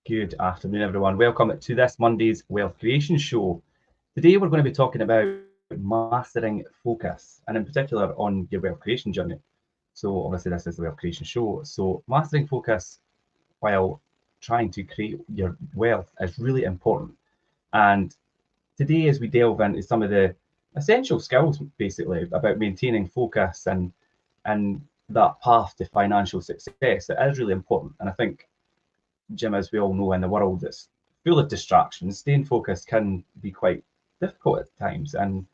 Good afternoon, everyone. Welcome to this Monday's Wealth Creation Show. Today, we're going to be talking about mastering focus, and in particular on your wealth creation journey. So, obviously, this is the Wealth Creation Show. So, mastering focus while trying to create your wealth is really important. And today, as we delve into some of the essential skills, basically, about maintaining focus and that path to financial success, it is really important. And I think, Jim, as we all know, in the world that's full of distractions, staying focused can be quite difficult at times, and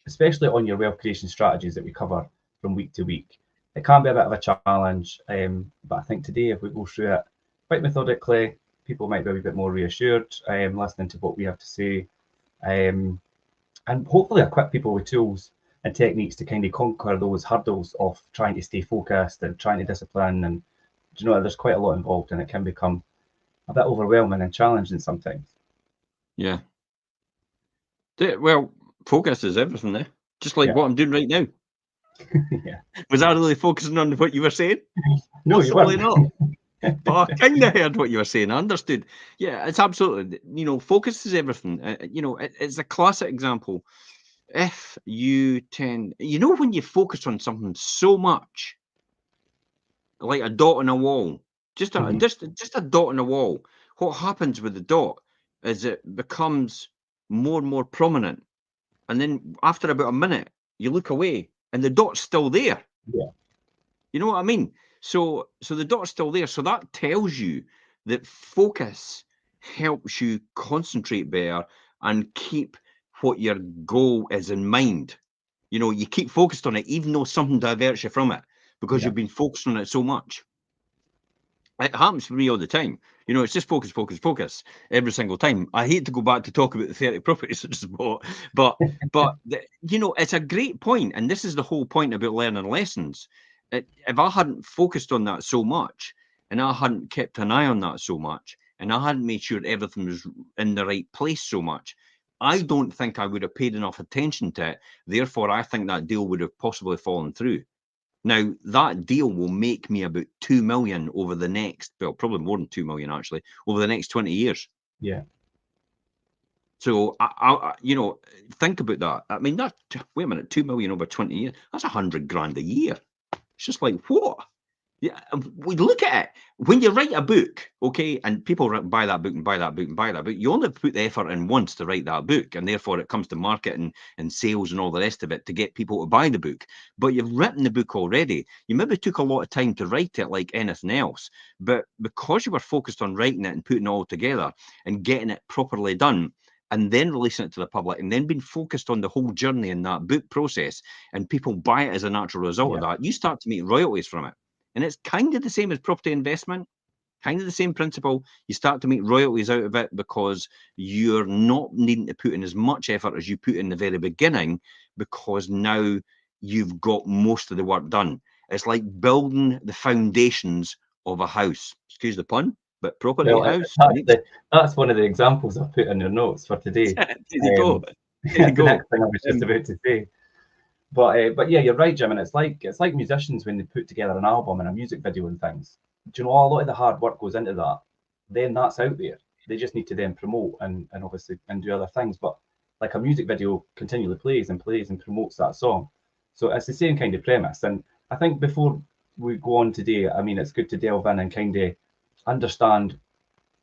especially on your wealth creation strategies that we cover from week to week. It can be a bit of a challenge, but I think today, if we go through it quite methodically, people might be a wee bit more reassured listening to what we have to say, and hopefully equip people with tools and techniques to kind of conquer those hurdles of trying to stay focused and trying to discipline. And there's quite a lot involved, and it can become a bit overwhelming and challenging sometimes. Yeah. Well, focus is everything there. Just like what I'm doing right now. Yeah. Was I really focusing on what you were saying? No, possibly you weren't. not. But I kind of heard what you were saying. I understood. Yeah, it's absolutely, focus is everything. It's a classic example. If you tend, when you focus on something so much, like a dot on a wall, just a dot on a wall, what happens with the dot is it becomes more and more prominent. And then after about a minute, you look away and the dot's still there. Yeah. You know what I mean? So the dot's still there. So that tells you that focus helps you concentrate better and keep what your goal is in mind. You keep focused on it, even though something diverts you from it, because you've been focused on it so much. It happens for me all the time. It's just focus, focus, focus every single time. I hate to go back to talk about the 30 properties I just bought, but it's a great point, and this is the whole point about learning lessons. If I hadn't focused on that so much, and I hadn't kept an eye on that so much, and I hadn't made sure everything was in the right place so much, I don't think I would have paid enough attention to it. Therefore, I think that deal would have possibly fallen through. Now, that deal will make me about 2 million over the next, well, probably more than 2 million actually, over the next 20 years. Yeah. So, think about that. I mean, wait a minute, 2 million over 20 years, that's 100 grand a year. It's just like, what? Yeah, we look at it. When you write a book, okay, and people buy that book and buy that book and buy that book, you only put the effort in once to write that book, and therefore it comes to market and sales and all the rest of it to get people to buy the book. But you've written the book already. You maybe took a lot of time to write it like anything else, but because you were focused on writing it and putting it all together and getting it properly done, and then releasing it to the public, and then being focused on the whole journey in that book process, and people buy it as a natural result of that, you start to make royalties from it. And it's kind of the same as property investment, kind of the same principle. You start to make royalties out of it because you're not needing to put in as much effort as you put in the very beginning, because now you've got most of the work done. It's like building the foundations of a house. Excuse the pun, but property house. That's one of the examples I've put in your notes for today. There you go. The next thing I was just about to say. But yeah, you're right, Jim. And it's like musicians when they put together an album and a music video and things. Do you know, a lot of the hard work goes into that. Then that's out there. They just need to then promote and obviously and do other things. But like a music video continually plays and promotes that song. So it's the same kind of premise. And I think before we go on today, I mean, it's good to delve in and kind of understand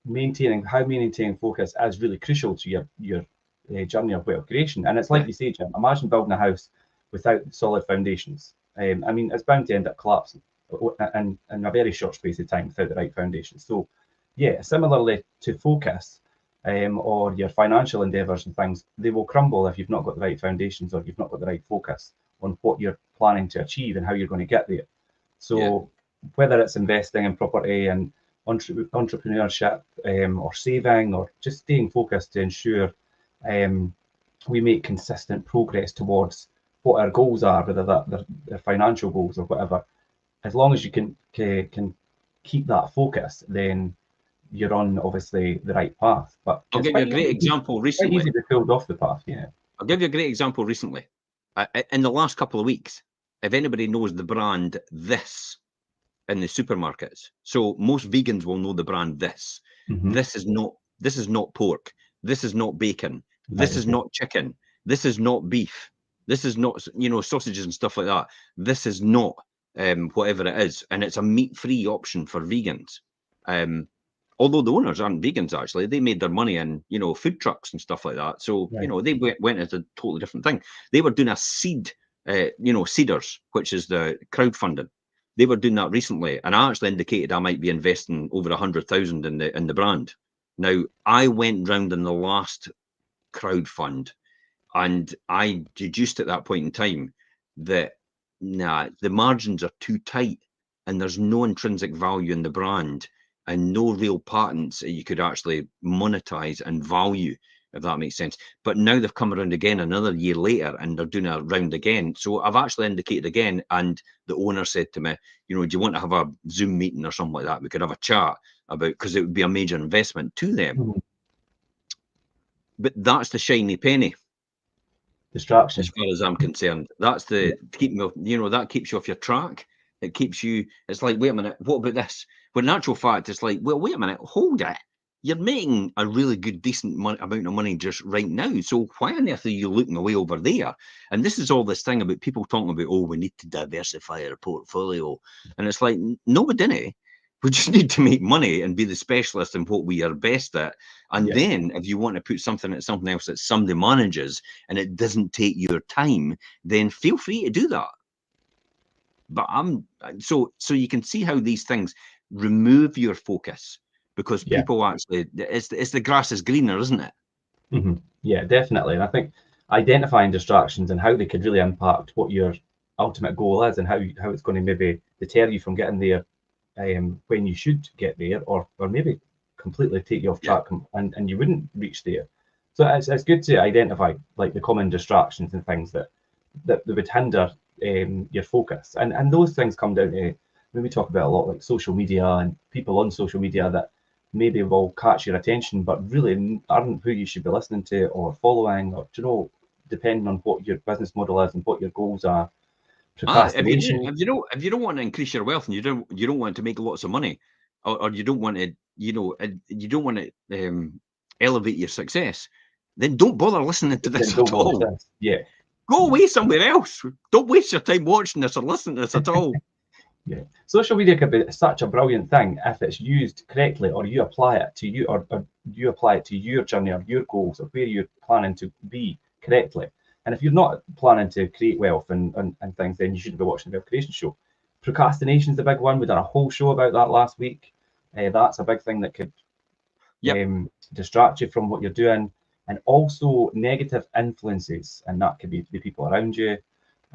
maintaining focus is really crucial to your journey of wealth creation. And it's like you say, Jim, imagine building a house without solid foundations. I mean, it's bound to end up collapsing in a very short space of time without the right foundations. So, yeah, similarly to focus or your financial endeavours and things, they will crumble if you've not got the right foundations or you've not got the right focus on what you're planning to achieve and how you're going to get there. So, whether it's investing in property and entrepreneurship or saving or just staying focused to ensure we make consistent progress towards what our goals are, whether they're financial goals or whatever. As long as you can keep that focus, then you're on obviously the right path. But I'll give you a great example recently. Quite easy to be pulled off the path, yeah. I'll give you a great example recently. In the last couple of weeks, if anybody knows the brand This, in the supermarkets. So most vegans will know the brand this. Mhm. This is not pork. This is not bacon. This Right, is okay. not chicken. This is not beef. This is not, sausages and stuff like that. This is not whatever it is. And it's a meat-free option for vegans. Although the owners aren't vegans, actually. They made their money in, food trucks and stuff like that. So, Right. they went as a totally different thing. They were doing a seed, Seeders, which is the crowdfunding. They were doing that recently, and I actually indicated I might be investing over 100,000 in the brand. Now, I went round in the last crowdfund, and I deduced at that point in time that the margins are too tight, and there's no intrinsic value in the brand, and no real patents that you could actually monetize and value, if that makes sense. But now they've come around again another year later, and they're doing a round again. So I've actually indicated again, and the owner said to me, do you want to have a Zoom meeting or something like that? We could have a chat about, because it would be a major investment to them. Mhm. But that's the shiny penny, Distraction. as far as I'm concerned. That's the keep me off, that keeps you off your track. It keeps you, it's like, wait a minute, what about this? But in actual fact, it's like, well, wait a minute, hold it. You're making a really good, decent amount of money just right now. So why on earth are you looking away over there? And this is all this thing about people talking about, oh, we need to diversify our portfolio. And it's like, no, we didn't. We just need to make money and be the specialist in what we are best at. And then if you want to put something at something else that somebody manages and it doesn't take your time, then feel free to do that. But so you can see how these things remove your focus, because people actually, it's the grass is greener, isn't it? Mm-hmm. Yeah, definitely. And I think identifying distractions and how they could really impact what your ultimate goal is, and how it's going to maybe deter you from getting there when you should get there, or maybe completely take you off track and you wouldn't reach there. So it's good to identify like the common distractions and things that would hinder your focus. And those things come down to, when we talk about a lot, like social media and people on social media that maybe will catch your attention, but really aren't who you should be listening to or following, or depending on what your business model is and what your goals are. Procrastination. If you don't want to increase your wealth, and you don't want to make lots of money, or you don't want to, you don't want to elevate your success, then don't bother listening to this at all. Yeah. Go away somewhere else. Don't waste your time watching this or listening to this at all. Yeah, social media could be such a brilliant thing if it's used correctly, or you apply it to you, or you apply it to your journey or your goals, or where you're planning to be correctly. And if you're not planning to create wealth and things, then you shouldn't be watching the Wealth Creation Show. Procrastination is the big one. We done a whole show about that last week. That's a big thing that could distract you from what you're doing. And also negative influences, and that could be the people around you.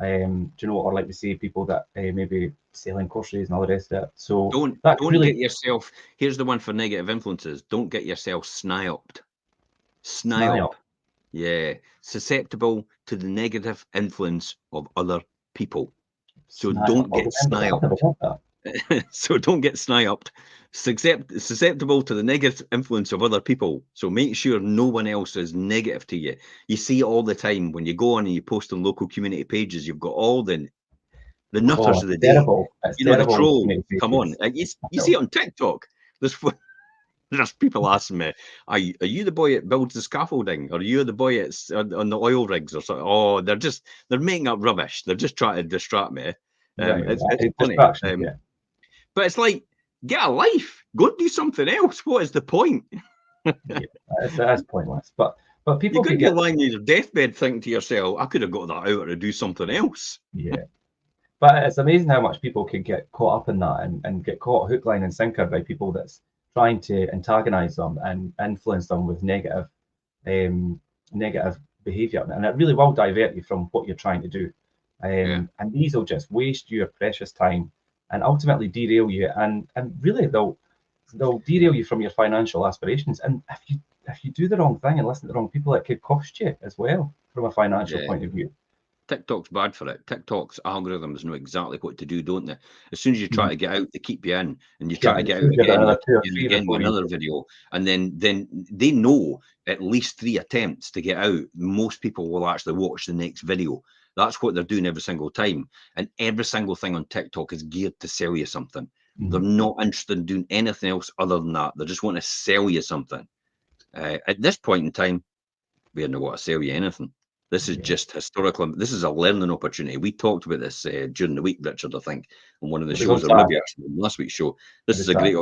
Or like we say, people that maybe selling groceries and all the rest of it. So don't get yourself. Here's the one for negative influences. Don't get yourself sniped. Snipe. Yeah, susceptible to the negative influence of other people. So don't get sniped. So don't get sniped. Susceptible to the negative influence of other people. So make sure no one else is negative to you. You see it all the time when you go on and you post on local community pages. You've got all the nutters of the day. The trolls. Come on, you see it on TikTok. There's people asking me, are you the boy that builds the scaffolding? Or are you the boy that's on the oil rigs or something? Oh, they're making up rubbish. They're just trying to distract me. It's funny. But it's like, get a life. Go and do something else. What is the point? That's pointless. But people, you could be lying on your deathbed thinking to yourself, I could have got that out to do something else. Yeah. But it's amazing how much people could get caught up in that and get caught hook, line, and sinker by people that's trying to antagonize them and influence them with negative behavior. And it really will divert you from what you're trying to do. And these will just waste your precious time and ultimately derail you. And really they'll derail you from your financial aspirations. And if you do the wrong thing and listen to the wrong people, it could cost you as well from a financial point of view. TikTok's bad for it. TikTok's algorithms know exactly what to do, don't they? As soon as you try to get out, they keep you in, and you try to get out again with another video, and then they know at least 3 attempts to get out, most people will actually watch the next video. That's what they're doing every single time, and every single thing on TikTok is geared to sell you something. They're not interested in doing anything else other than that. They just want to sell you something. At this point in time, we don't want to sell you anything. This is just historical. This is a learning opportunity. We talked about this during the week, Richard, I think, on one of the shows, or maybe actually on last week's show. This is a great.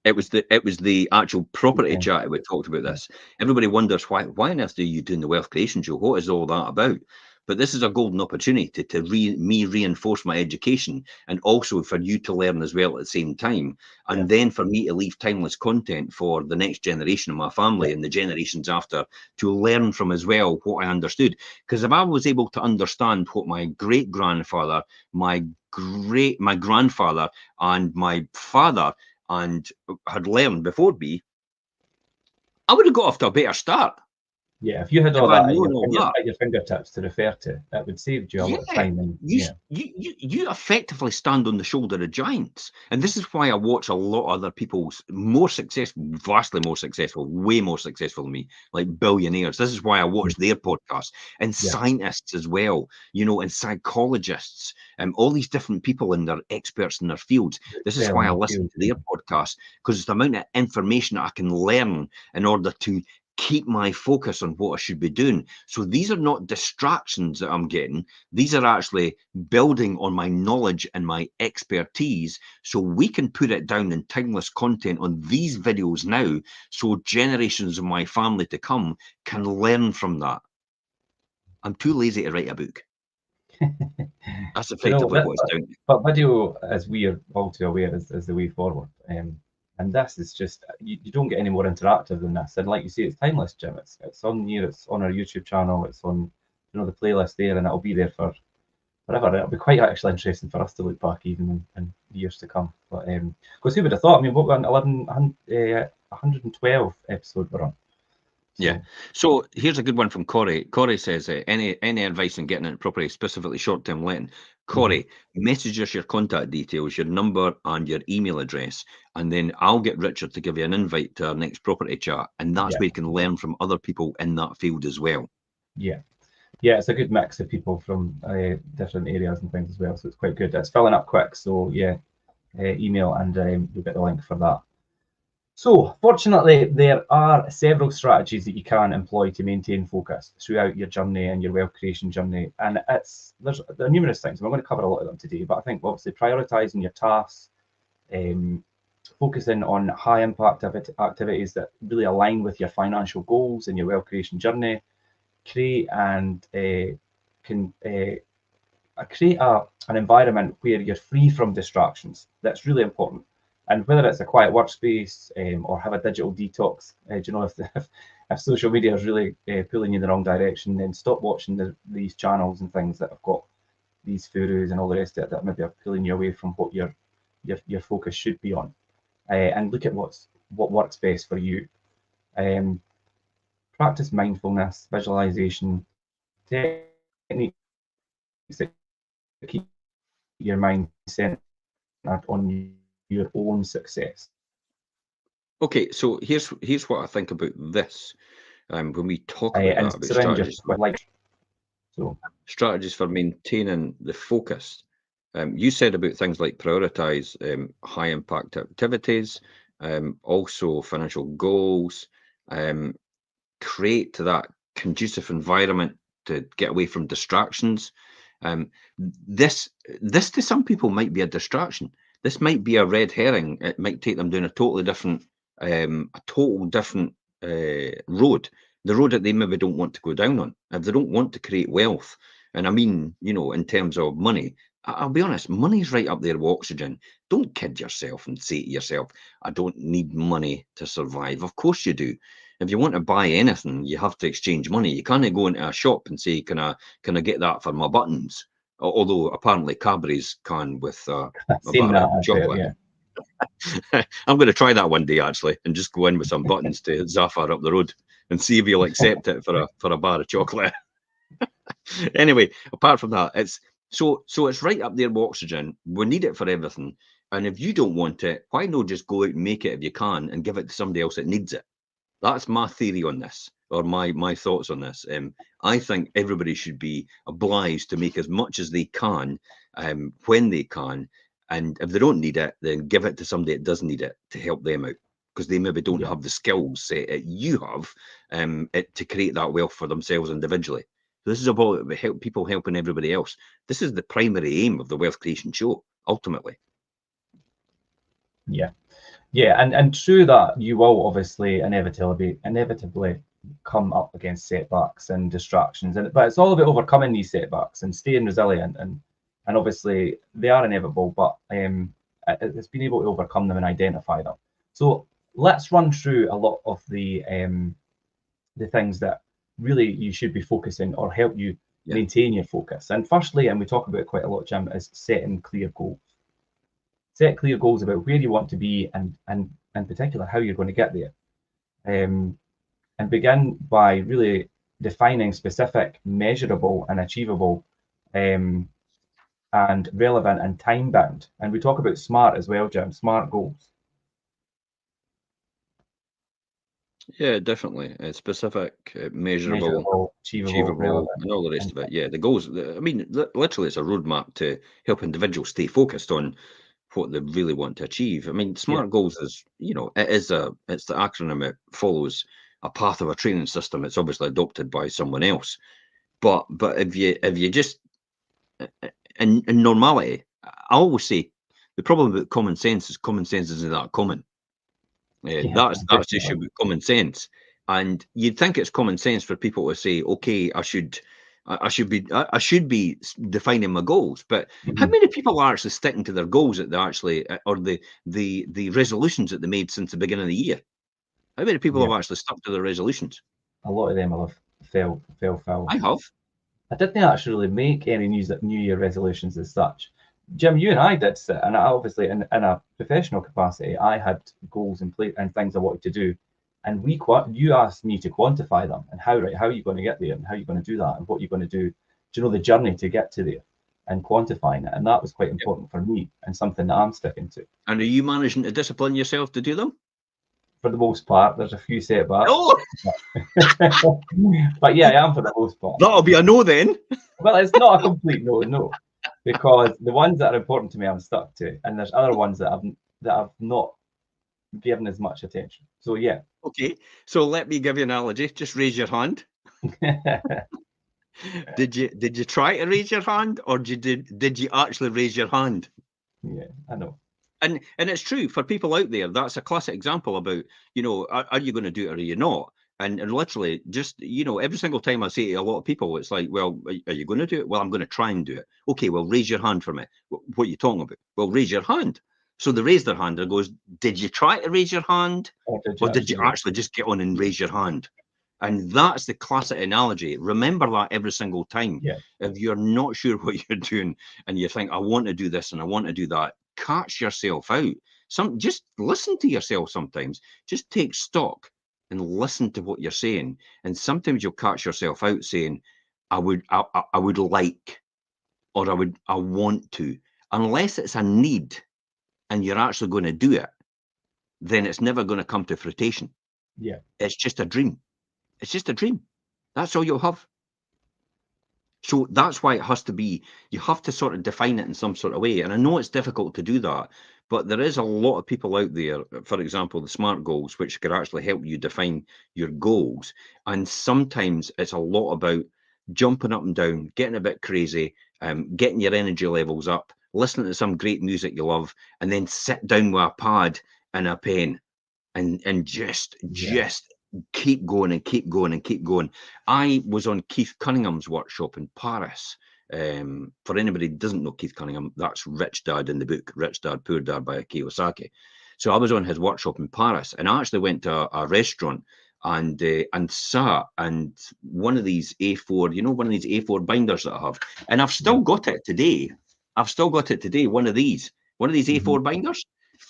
It was the actual property chat we talked about this. Everybody wonders why on earth are you doing the wealth creation show? What is all that about? But this is a golden opportunity to reinforce my education, and also for you to learn as well at the same time, and then for me to leave timeless content for the next generation of my family and the generations after to learn from as well what I understood. Because if I was able to understand what my great grandfather, my grandfather, and my father and had learned before me, I would have got off to a better start. Yeah, if you had all that at your fingertips to refer to, that would save you a lot of time. And, you effectively stand on the shoulder of giants. And this is why I watch a lot of other people's more successful, vastly more successful, way more successful than me, like billionaires. This is why I watch their podcasts, and scientists as well, and psychologists, and all these different people and they're experts in their fields. This is why I listen to their podcasts, because it's the amount of information that I can learn in order to keep my focus on what I should be doing. So these are not distractions that I'm getting. These are actually building on my knowledge and my expertise, so we can put it down in timeless content on these videos now, so generations of my family to come can learn from that. I'm too lazy to write a book. That's effectively what it's down to. But video, as we are all too aware, is the way forward. And this is just, you don't get any more interactive than this. And like you say, it's timeless, Jim. It's on here, it's on our YouTube channel, it's on the playlist there, and it'll be there for forever. It'll be quite actually interesting for us to look back even in years to come. But because who would have thought? I mean, what we're on 112 episode we're on. Yeah. So here's a good one from Corey. Corey says, any advice on getting it properly, specifically short-term letting? Corey, message us your contact details, your number and your email address, and then I'll get Richard to give you an invite to our next property chat, and that's where you can learn from other people in that field as well. Yeah, it's a good mix of people from different areas and things as well, so it's quite good. It's filling up quick, so email and you'll get the link for that. So, fortunately, there are several strategies that you can employ to maintain focus throughout your journey and your wealth creation journey. And there are numerous things. We're going to cover a lot of them today, but I think obviously prioritizing your tasks, focusing on high impact activities that really align with your financial goals and your wealth creation journey, create an environment where you're free from distractions. That's really important. And whether it's a quiet workspace or have a digital detox, if social media is really pulling you in the wrong direction, then stop watching these channels and things that have got these gurus and all the rest of it that maybe are pulling you away from what your focus should be on. And look at what works best for you. Practice mindfulness, visualization, techniques that keep your mind centered on your own success. Okay, so here's what I think about this. When we talk about strategies, strategies for maintaining the focus. You said about things like prioritize high impact activities, also financial goals, create that conducive environment to get away from distractions. This to some people might be a distraction. This might be a red herring. It might take them down a total different road, the road that they maybe don't want to go down on. If they don't want to create wealth, and I mean, in terms of money, I'll be honest, money's right up there with oxygen. Don't kid yourself and say to yourself, I don't need money to survive. Of course you do. If you want to buy anything, you have to exchange money. You can't go into a shop and say, can I get that for my buttons? Although apparently Cadbury's can with a bar of chocolate. I'm going to try that one day actually, and just go in with some buttons to Zafar up the road and see if he'll accept it for a bar of chocolate. Anyway, apart from that, it's right up there with oxygen. We need it for everything. And if you don't want it, why not just go out and make it if you can and give it to somebody else that needs it? That's my theory on this, or my thoughts on this. I think everybody should be obliged to make as much as they can when they can, And if they don't need it, then give it to somebody that does need it to help them out, because they maybe don't have the skills that you have to create that wealth for themselves individually. So this is about people helping everybody else. This is the primary aim of the Wealth Creation Show, ultimately. Yeah, and through that, you will obviously inevitably come up against setbacks and distractions, but it's all about overcoming these setbacks and staying resilient, and obviously they are inevitable, but it's being able to overcome them and identify them. So let's run through a lot of the things that really you should be focusing or help you maintain your focus. And firstly, and we talk about it quite a lot, Jim, is setting clear goals. Set clear goals about where you want to be, and in particular how you're going to get there. And begin by really defining specific, measurable and achievable and relevant and time bound. And we talk about SMART as well, Jim, SMART goals. Yeah, definitely. Specific, measurable, achievable, and all the rest of it. Yeah, the goals. I mean, literally, it's a roadmap to help individuals stay focused on what they really want to achieve. I mean, SMART goals is, it's the acronym. It follows a path of a training system. It's obviously adopted by someone else. But if you just in normality, I always say the problem with common sense isn't that common. That's the issue with common sense. And you'd think it's common sense for people to say, okay, I should be defining my goals. But how many people are actually sticking to their goals that they actually, or the resolutions that they made since the beginning of the year? How many people have actually stuck to their resolutions? A lot of them will have fell foul. I have. I didn't actually make any New Year resolutions as such. Jim, you and I did sit, and obviously in a professional capacity, I had goals in place and things I wanted to do, and you asked me to quantify them and how are you going to get there and how are you going to do that and what you're going to do. Do you know the journey to get to there and quantifying it? And that was quite important for me and something that I'm sticking to. And are you managing to discipline yourself to do them? For the most part, there's a few setbacks. Oh! But yeah, I am for the most part. That'll be a no then. Well, it's not a complete no, because the ones that are important to me I'm stuck to, and there's other ones that I've not given as much attention. So yeah. Okay, so let me give you an analogy. Just raise your hand. Did you try to raise your hand, or did you actually raise your hand? Yeah, I know. And it's true for people out there. That's a classic example about, are you going to do it or are you not? And literally just, every single time I say to a lot of people, it's like, well, are you going to do it? Well, I'm going to try and do it. Okay, well, raise your hand for me. What are you talking about? Well, raise your hand. So they raise their hand and goes, did you try to raise your hand? Or did you actually just get on and raise your hand? And that's the classic analogy. Remember that every single time. Yeah. If you're not sure what you're doing and you think, I want to do this and I want to do that, catch yourself out. Just listen to yourself sometimes. Just take stock and listen to what you're saying. And sometimes you'll catch yourself out saying, I would like, or I want to. Unless it's a need and you're actually going to do it, then it's never going to come to fruition. Yeah. It's just a dream. It's just a dream. That's all you'll have. So that's why it has to be, you have to sort of define it in some sort of way. And I know it's difficult to do that, but there is a lot of people out there, for example, the SMART goals, which could actually help you define your goals. And sometimes it's a lot about jumping up and down, getting a bit crazy, getting your energy levels up, listening to some great music you love, and then sit down with a pad and a pen and just keep going and keep going and keep going. I was on Keith Cunningham's workshop in Paris. For anybody who doesn't know Keith Cunningham, that's Rich Dad in the book, Rich Dad, Poor Dad by Kiyosaki. So I was on his workshop in Paris, and I actually went to a restaurant and sat, and one of these A4, one of these A4 binders that I have, and I've still got it today. One of these A4 binders.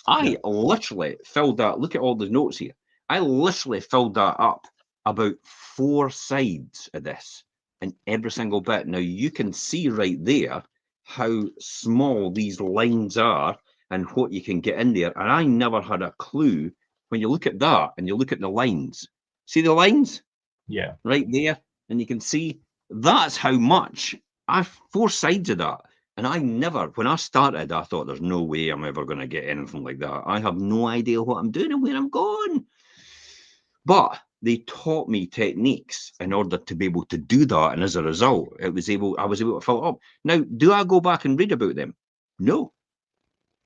I literally filled that. Look at all the notes here. I literally filled that up about 4 sides of this, and every single bit. Now you can see right there how small these lines are and what you can get in there. And I never had a clue. When you look at that and you look at the lines, see the lines? Yeah. Right there. And you can see that's how much 4 sides of that. And I never, when I started, I thought there's no way I'm ever going to get anything like that. I have no idea what I'm doing and where I'm going. But they taught me techniques in order to be able to do that. And as a result, I was able to fill it up. Now, do I go back and read about them? No.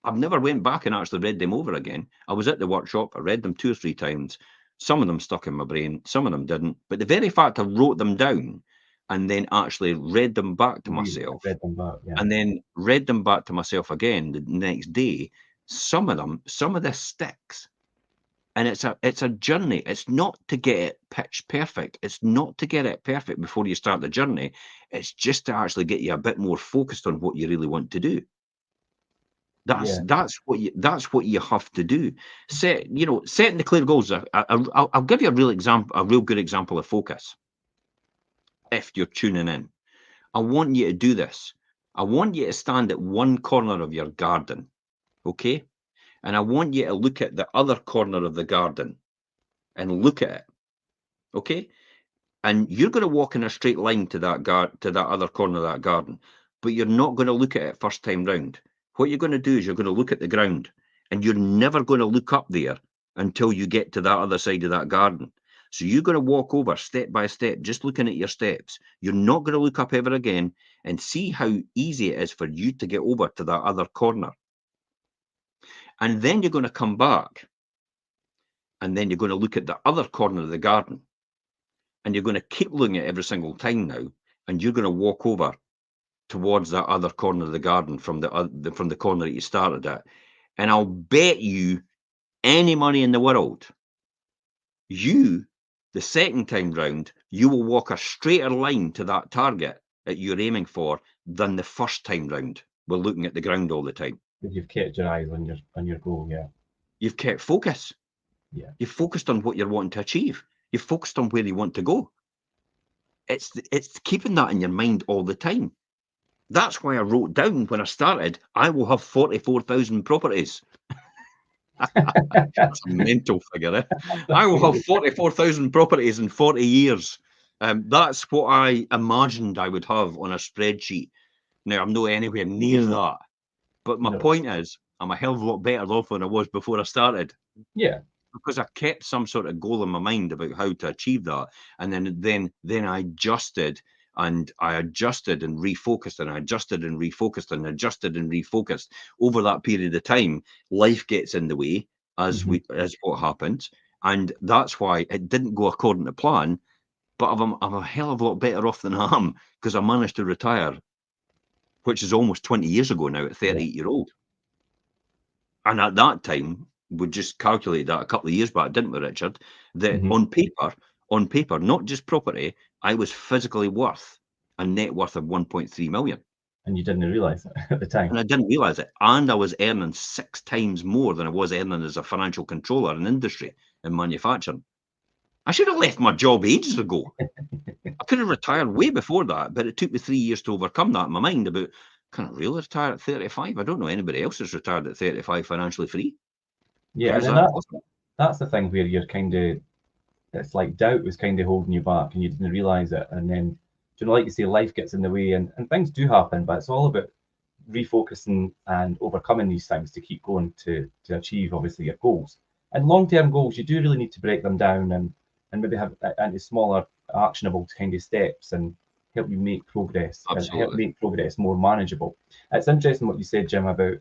I've never went back and actually read them over again. I was at the workshop, I read them 2 or 3 times. Some of them stuck in my brain, some of them didn't. But the very fact I wrote them down and then actually read them back to myself, Read them back, yeah. and then read them back to myself again the next day, some of this sticks. And it's a journey. It's not to get it pitch perfect. It's not to get it perfect before you start the journey. It's just to actually get you a bit more focused on what you really want to do. That's what you have to do. Setting the clear goals. I'll give you a real good example of focus. If you're tuning in, I want you to do this. I want you to stand at one corner of your garden, okay? And I want you to look at the other corner of the garden and look at it, okay? And you're going to walk in a straight line to that other corner of that garden, but you're not going to look at it first time round. What you're going to do is you're going to look at the ground, and you're never going to look up there until you get to that other side of that garden. So you're going to walk over step by step, just looking at your steps. You're not going to look up ever again, and see how easy it is for you to get over to that other corner. And then you're going to come back, and then you're going to look at the other corner of the garden, and you're going to keep looking at it every single time now, and you're going to walk over towards that other corner of the garden from the corner that you started at. And I'll bet you any money in the world, the second time round, you will walk a straighter line to that target that you're aiming for than the first time round. We're looking at the ground all the time. You've kept your eyes on your goal, yeah. You've kept focus. Yeah. You've focused on what you're wanting to achieve. You've focused on where you want to go. It's keeping that in your mind all the time. That's why I wrote down when I started, I will have 44,000 properties. That's a mental figure, eh? I will have 44,000 properties in 40 years. That's what I imagined I would have on a spreadsheet. Now, I'm not anywhere near that. But my point is, I'm a hell of a lot better off than I was before I started. Yeah. Because I kept some sort of goal in my mind about how to achieve that. And then I adjusted. And I adjusted and refocused, and I adjusted and refocused, and adjusted and refocused over that period of time. Life gets in the way, as what happens, and that's why it didn't go according to plan. But I'm a hell of a lot better off than I am, because I managed to retire, which is almost 20 years ago now, at 38-year-old. And at that time, we just calculated that a couple of years back, didn't we, Richard? That on paper, not just property, I was physically worth a net worth of 1.3 million. And you didn't realise it at the time. And I didn't realise it. And I was earning 6 times more than I was earning as a financial controller in industry and manufacturing. I should have left my job ages ago. I could have retired way before that, but it took me 3 years to overcome that in my mind about, can I really retire at 35? I don't know anybody else that's retired at 35 financially free. Yeah, and that's the thing where you're kind of, it's like doubt was kind of holding you back and you didn't realise it. And then, like you say, life gets in the way and things do happen, but it's all about refocusing and overcoming these things to keep going to achieve, obviously, your goals. And long-term goals, you do really need to break them down and maybe have into smaller, actionable kind of steps and help you make progress. Absolutely. And help make progress more manageable. It's interesting what you said, Jim, about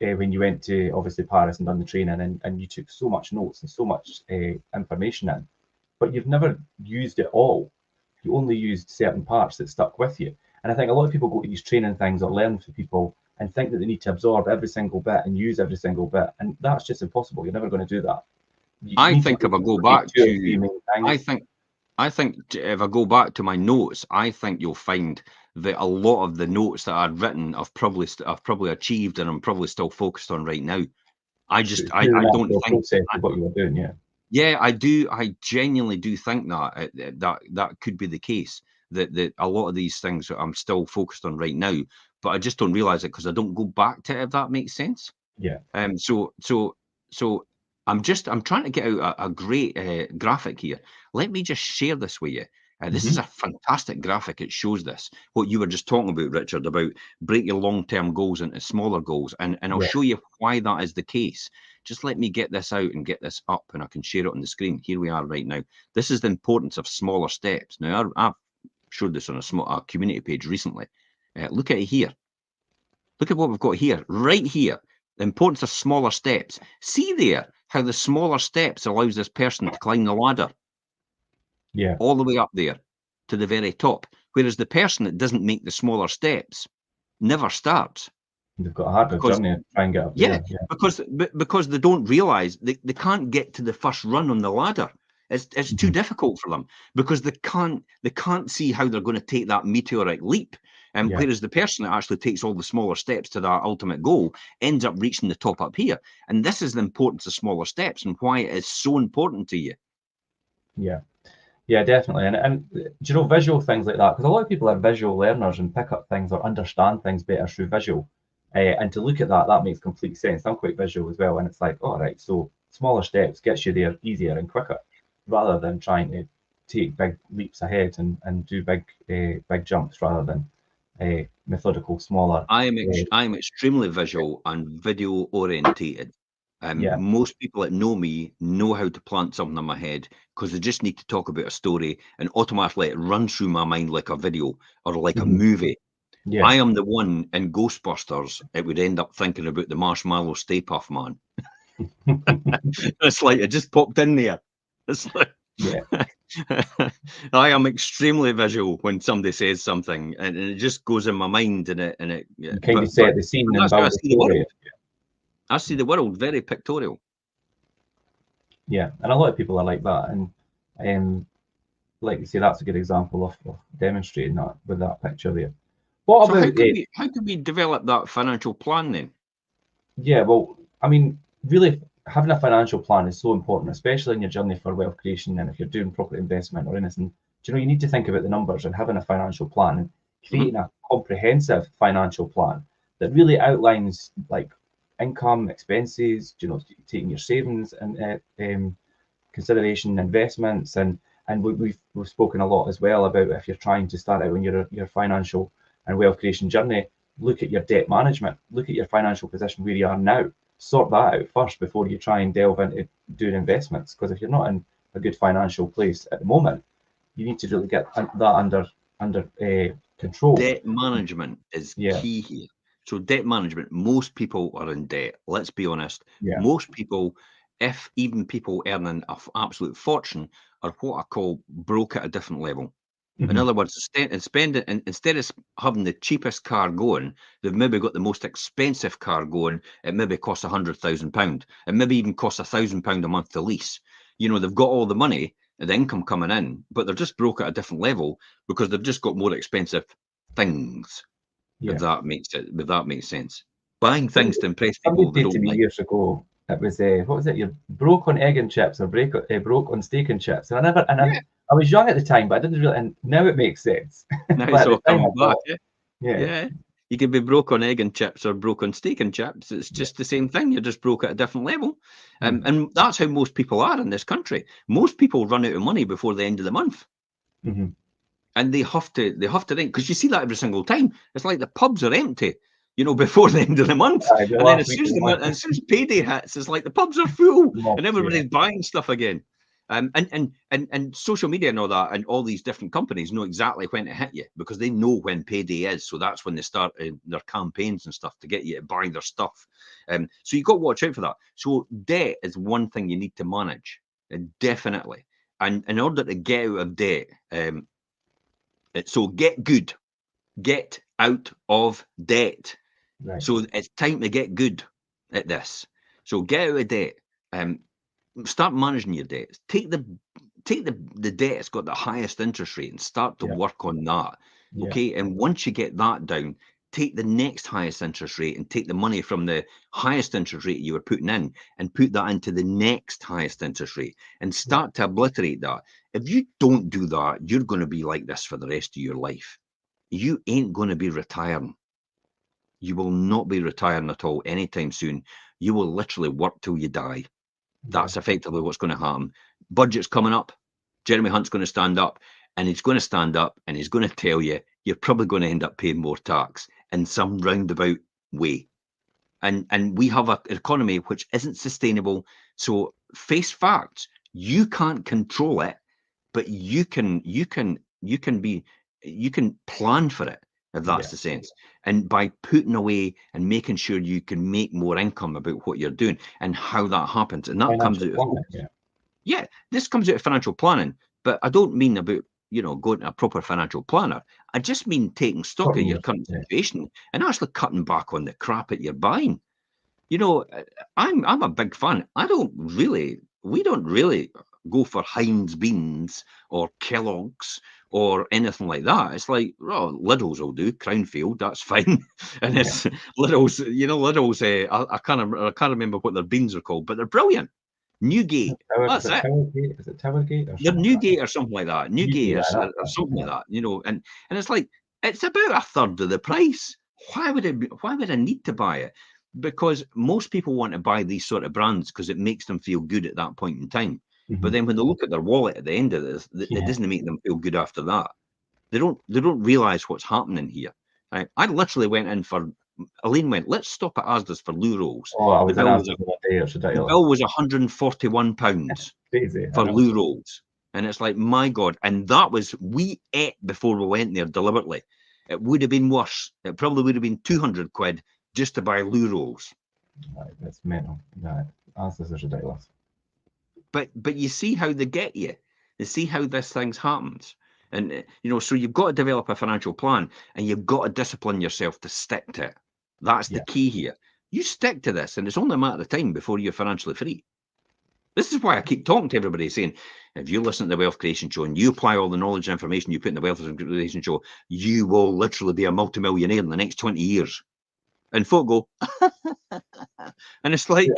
when you went to, obviously, Paris and done the training and you took so much notes and so much information in, but you've never used it all. You only used certain parts that stuck with you. And I think a lot of people go to these training things or learn for people and think that they need to absorb every single bit and use every single bit. And that's just impossible. You're never going to do that. I think if I go back to my notes, I think you'll find that a lot of the notes that I'd written I've probably achieved and I'm probably still focused on right now. I don't think what you were doing, yeah. Yeah, I do. I genuinely do think that could be the case. That a lot of these things I'm still focused on right now, but I just don't realize it because I don't go back to it. If that makes sense. Yeah. So I'm trying to get out a great graphic here. Let me just share this with you, This is a fantastic graphic. It shows this, what you were just talking about, Richard, about break your long-term goals into smaller goals. And I'll show you why that is the case. Just let me get this out and get this up, and I can share it on the screen. Here we are right now. This is the importance of smaller steps. Now, I've showed this on a community page recently. Look at it here. Look at what we've got here, right here. The importance of smaller steps. See there how the smaller steps allows this person to climb the ladder. Yeah. All the way up there to the very top. Whereas the person that doesn't make the smaller steps never starts. They've got a harder journey to try and get up there. Yeah, because they don't realise they can't get to the first run on the ladder. It's too difficult for them because they can't see how they're going to take that meteoric leap. And whereas the person that actually takes all the smaller steps to that ultimate goal ends up reaching the top up here. And this is the importance of smaller steps and why it is so important to you. Yeah, definitely. And do you know, visual things like that, because a lot of people are visual learners and pick up things or understand things better through visual. And to look at that makes complete sense. I'm quite visual as well. And it's like, all right, so smaller steps gets you there easier and quicker, rather than trying to take big leaps ahead and do big jumps rather than methodical, smaller. I'm extremely visual and video orientated. Most people that know me know how to plant something in my head because they just need to talk about a story and automatically it runs through my mind like a video or like a movie. Yeah. I am the one in Ghostbusters. It would end up thinking about the Marshmallow Stay Puft Man. It's like it just popped in there. It's like, I am extremely visual when somebody says something, and it just goes in my mind, and it you kind of set the scene and build the story. I see the world very pictorial. Yeah, and a lot of people are like that, and like you say, that's a good example of demonstrating that with that picture there. What so about how can we develop that financial plan then? Yeah, well, I mean, really having a financial plan is so important, especially in your journey for wealth creation. And if you're doing property investment or anything, you know, you need to think about the numbers and having a financial plan and creating a comprehensive financial plan that really outlines like income, expenses, you know, taking your savings and consideration, investments, and we've spoken a lot as well about if you're trying to start out on your financial and wealth creation journey, look at your debt management, look at your financial position where you are now, sort that out first before you try and delve into doing investments. Because if you're not in a good financial place at the moment, you need to really get that under control. Debt management is key here. So debt management, most people are in debt. Let's be honest. Most people, if even people earning an absolute fortune, are what I call broke at a different level. In other words, instead of having the cheapest car going, they've maybe got the most expensive car going. It maybe costs £100,000. It maybe even costs £1,000 a month to lease. You know, they've got all the money and the income coming in, but they're just broke at a different level because they've just got more expensive things. If that makes sense. Buying things to impress people they don't like. Years ago, it was what was it? You're broke on egg and chips or broke on steak and chips. And I was young at the time, but I didn't really. And now it makes sense. Now it's all coming back. Yeah. You can be broke on egg and chips or broke on steak and chips. It's just the same thing. You're just broke at a different level. And that's how most people are in this country. Most people run out of money before the end of the month. And they have to rent, because you see that every single time. It's like the pubs are empty, you know, before the end of the month. And then as soon as payday hits, it's like the pubs are full and everybody's buying stuff again. And social media and all that, and all these different companies know exactly when to hit you because they know when payday is. So that's when they start their campaigns and stuff to get you to buy their stuff. So you've got to watch out for that. So debt is one thing you need to manage, definitely. And in order to get out of debt, so get good, get out of debt. Right. So it's time to get good at this. So get out of debt. Start managing your debt. Take the debt that's got the highest interest rate and start to work on that. Okay, and once you get that down, take the next highest interest rate and take the money from the highest interest rate you were putting in and put that into the next highest interest rate and start to obliterate that. If you don't do that, you're going to be like this for the rest of your life. You ain't going to be retiring. You will not be retiring at all anytime soon. You will literally work till you die. That's effectively what's going to happen. Budget's coming up. Jeremy Hunt's going to stand up and he's going to stand up and he's going to tell you you're probably going to end up paying more tax in some roundabout way. And we have an economy which isn't sustainable. So face facts. You can't control it, but you can plan for it, if that's the sense. And by putting away and making sure you can make more income about what you're doing and how that happens. And that comes out of this comes out of financial planning. But I don't mean about, going to a proper financial planner. I just mean taking stock of your current situation and actually cutting back on the crap that you're buying. I'm a big fan. We don't really go for Heinz beans or Kellogg's or anything like that. It's like, Lidl's will do, Crownfield, that's fine. And it's Lidl's, Lidl's, I can't remember what their beans are called, but they're brilliant. Newgate, that's it. Is it Towergate? They're Newgate or something like that. Newgate or something like that, and it's like, it's about a third of the price. Why would I need to buy it? Because most people want to buy these sort of brands because it makes them feel good at that point in time. But then when they look at their wallet at the end of this, it doesn't make them feel good after that. They don't realize what's happening here. Right? I literally went in for, Elaine went, let's stop at Asda's for loo rolls. The bill was £141 for loo rolls. And it's like, my God. And that was, we ate before we went there deliberately. It would have been worse. It probably would have been 200 quid just to buy loo rolls. Right, that's mental. Right. Asda's is ridiculous. But you see how they get you. You see how this thing happens. And, so you've got to develop a financial plan and you've got to discipline yourself to stick to it. That's the key here. You stick to this and it's only a matter of time before you're financially free. This is why I keep talking to everybody saying, if you listen to the Wealth Creation Show and you apply all the knowledge and information you put in the Wealth Creation Show, you will literally be a multimillionaire in the next 20 years. And folk go, and it's like,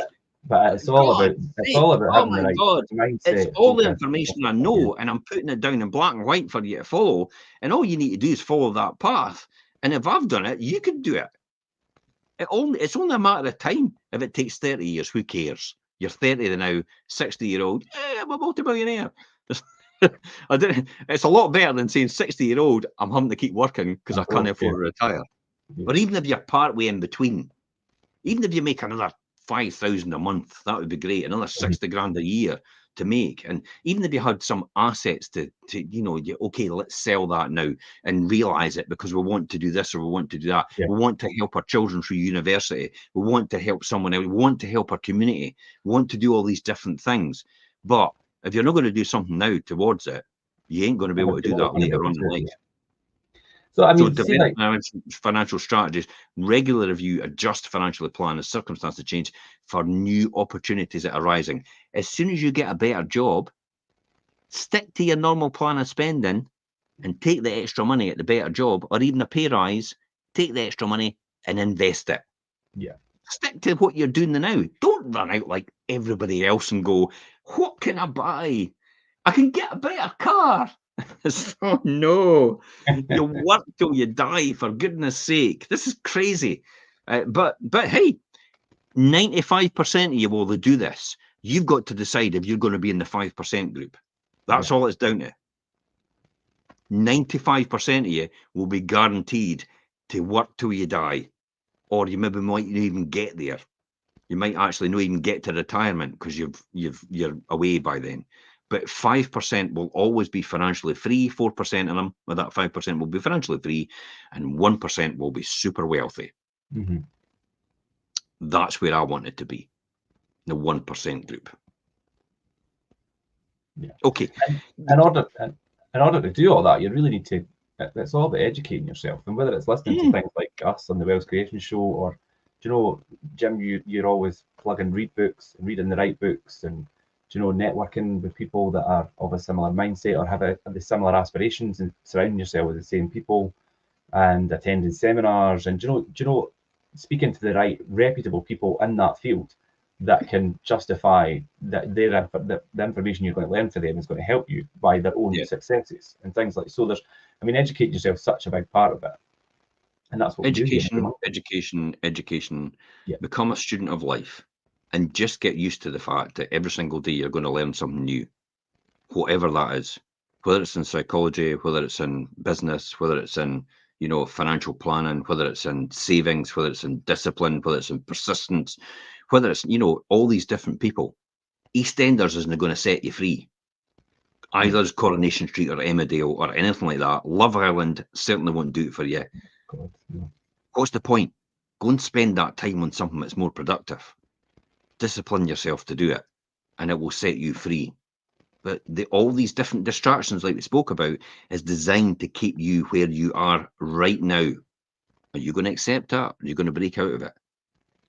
but it's all about having the right mindset. It's all the information I know, and I'm putting it down in black and white for you to follow. And all you need to do is follow that path. And if I've done it, you can do it. It's only a matter of time. If it takes 30 years, who cares? You're 30 now, 60-year-old. I'm a multimillionaire. It's a lot better than saying 60-year-old, I'm having to keep working because I can't afford to retire. Or even if you're partway in between, even if you make another 5,000 a month, that would be great. Another 60 grand a year to make. And even if you had some assets to okay, let's sell that now and realize it because we want to do this or we want to do that. We want to help our children through university. We want to help someone else. We want to help our community. We want to do all these different things. But if you're not going to do something now towards it, you ain't going to be able to do that later on in life. So, develop financial strategies, regular review, adjust financially plan as circumstances change for new opportunities that are arising. As soon as you get a better job, stick to your normal plan of spending and take the extra money at the better job or even a pay rise, take the extra money and invest it. Yeah. Stick to what you're doing now. Don't run out like everybody else and go, what can I buy? I can get a better car. Oh no, you work till you die, for goodness sake. This is crazy. But hey, 95% of you will do this. You've got to decide if you're going to be in the 5% group. That's all it's down to. 95% of you will be guaranteed to work till you die, or you maybe might not even get there. You might actually not even get to retirement because you're away by then. But 5% will always be financially free. 4% of them, with that 5%, will be financially free, and 1% will be super wealthy. Mm-hmm. That's where I want it to be, the 1% group. Yeah. Okay. In order to do all that, you really need to. It's all about educating yourself, and whether it's listening to things like us on the Wealth Creation Show, or Jim, you're always plugging read books and reading the right books, and networking with people that are of a similar mindset or have the similar aspirations, and surrounding yourself with the same people, and attending seminars, and speaking to the right reputable people in that field that can justify that the information you're going to learn from them is going to help you by their own successes and things like so. Educating yourself is such a big part of it, and that's what education. Become a student of life. And just get used to the fact that every single day you're going to learn something new, whatever that is. whether it's in psychology, whether it's in business, whether it's in, you know, financial planning, whether it's in savings, whether it's in discipline, whether it's in persistence, whether it's, you know, all these different people. EastEnders isn't going to set you free. Either as Coronation Street or Emmerdale or anything like that. Love Island certainly won't do it for you. God, no. What's the point? Go and spend that time on something that's more productive. Discipline yourself to do it, and it will set you free. But all these different distractions, like we spoke about, is designed to keep you where you are right now. Are you going to accept that? Are you going to break out of it? Are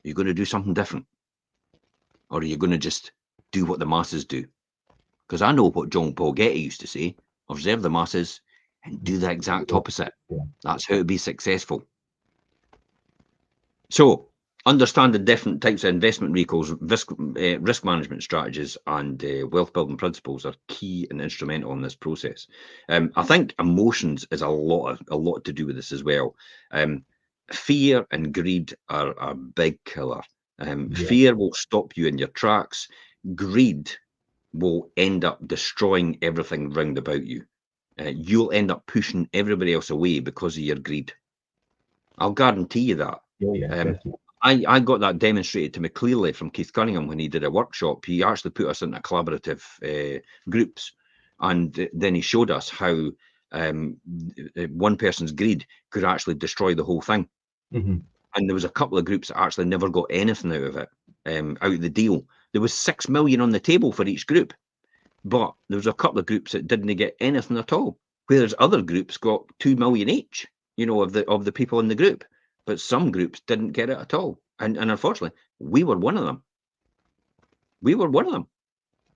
you going to do something different? Or are you going to just do what the masses do? Because I know what John Paul Getty used to say: observe the masses and do the exact opposite. Yeah. That's how to be successful. So, understanding different types of investment vehicles, risk management strategies, and wealth building principles are key and instrumental in this process. I think emotions is a lot to do with this as well. Fear and greed are a big killer. Fear will stop you in your tracks. Greed will end up destroying everything round about you. You'll end up pushing everybody else away because of your greed. I'll guarantee you that. I got that demonstrated to me clearly from Keith Cunningham when he did a workshop. He actually put us into collaborative groups, and then he showed us how one person's greed could actually destroy the whole thing. Mm-hmm. And there was a couple of groups that actually never got anything out of it, out of the deal. There was 6 million on the table for each group, but there was a couple of groups that didn't get anything at all, whereas other groups got 2 million each, you know, of the people in the group. But some groups didn't get it at all. And unfortunately, we were one of them. We were one of them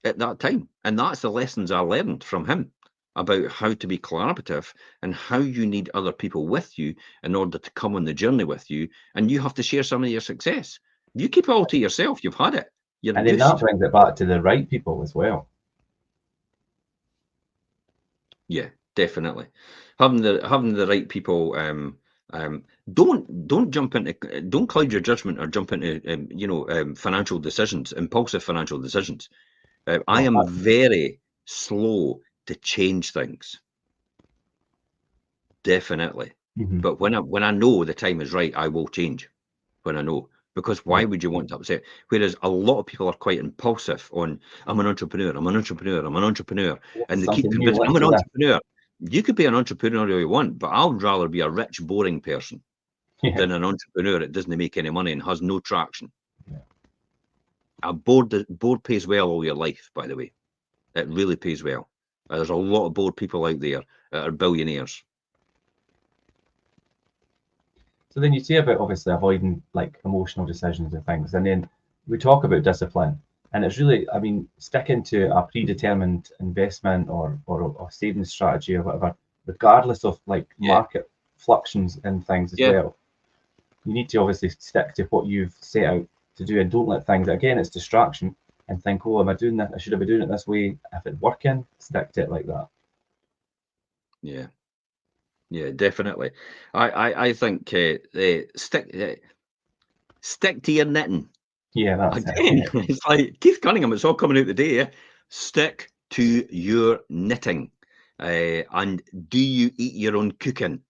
at that time. And that's the lessons I learned from him about how to be collaborative and how you need other people with you in order to come on the journey with you. And you have to share some of your success. If you keep it all to yourself, you've had it. You're and then that brings it back to the right people as well. Yeah, definitely. Having the right people. Don't jump into, don't cloud your judgment or jump into financial decisions, impulsive financial decisions. I am very slow to change things, definitely. Mm-hmm. But when I know the time is right, I will change. When I know, because why would you want to upset? Whereas a lot of people are quite impulsive on, I'm an entrepreneur, I'm an entrepreneur, I'm an entrepreneur, and they keep convincing, I'm an entrepreneur. You could be an entrepreneur all you want, but I would rather be a rich, boring person than an entrepreneur that doesn't make any money and has no traction. Yeah. A board pays well all your life, by the way. It really pays well. There's a lot of bored people out there that are billionaires. So then you say about obviously avoiding like emotional decisions and things, and then we talk about discipline, and it's really, I mean, sticking to a predetermined investment or a savings strategy or whatever, regardless of like market fluctuations and things as well. You need to obviously stick to what you've set out to do, and don't let things, again, it's distraction, and think, oh, am I doing that? I should have been doing it this way. If it's working, stick to it like that. Yeah, definitely. I think stick to your knitting. Yeah, that's again. It's like Keith Cunningham. It's all coming out today. Yeah? Stick to your knitting, and do you eat your own cooking?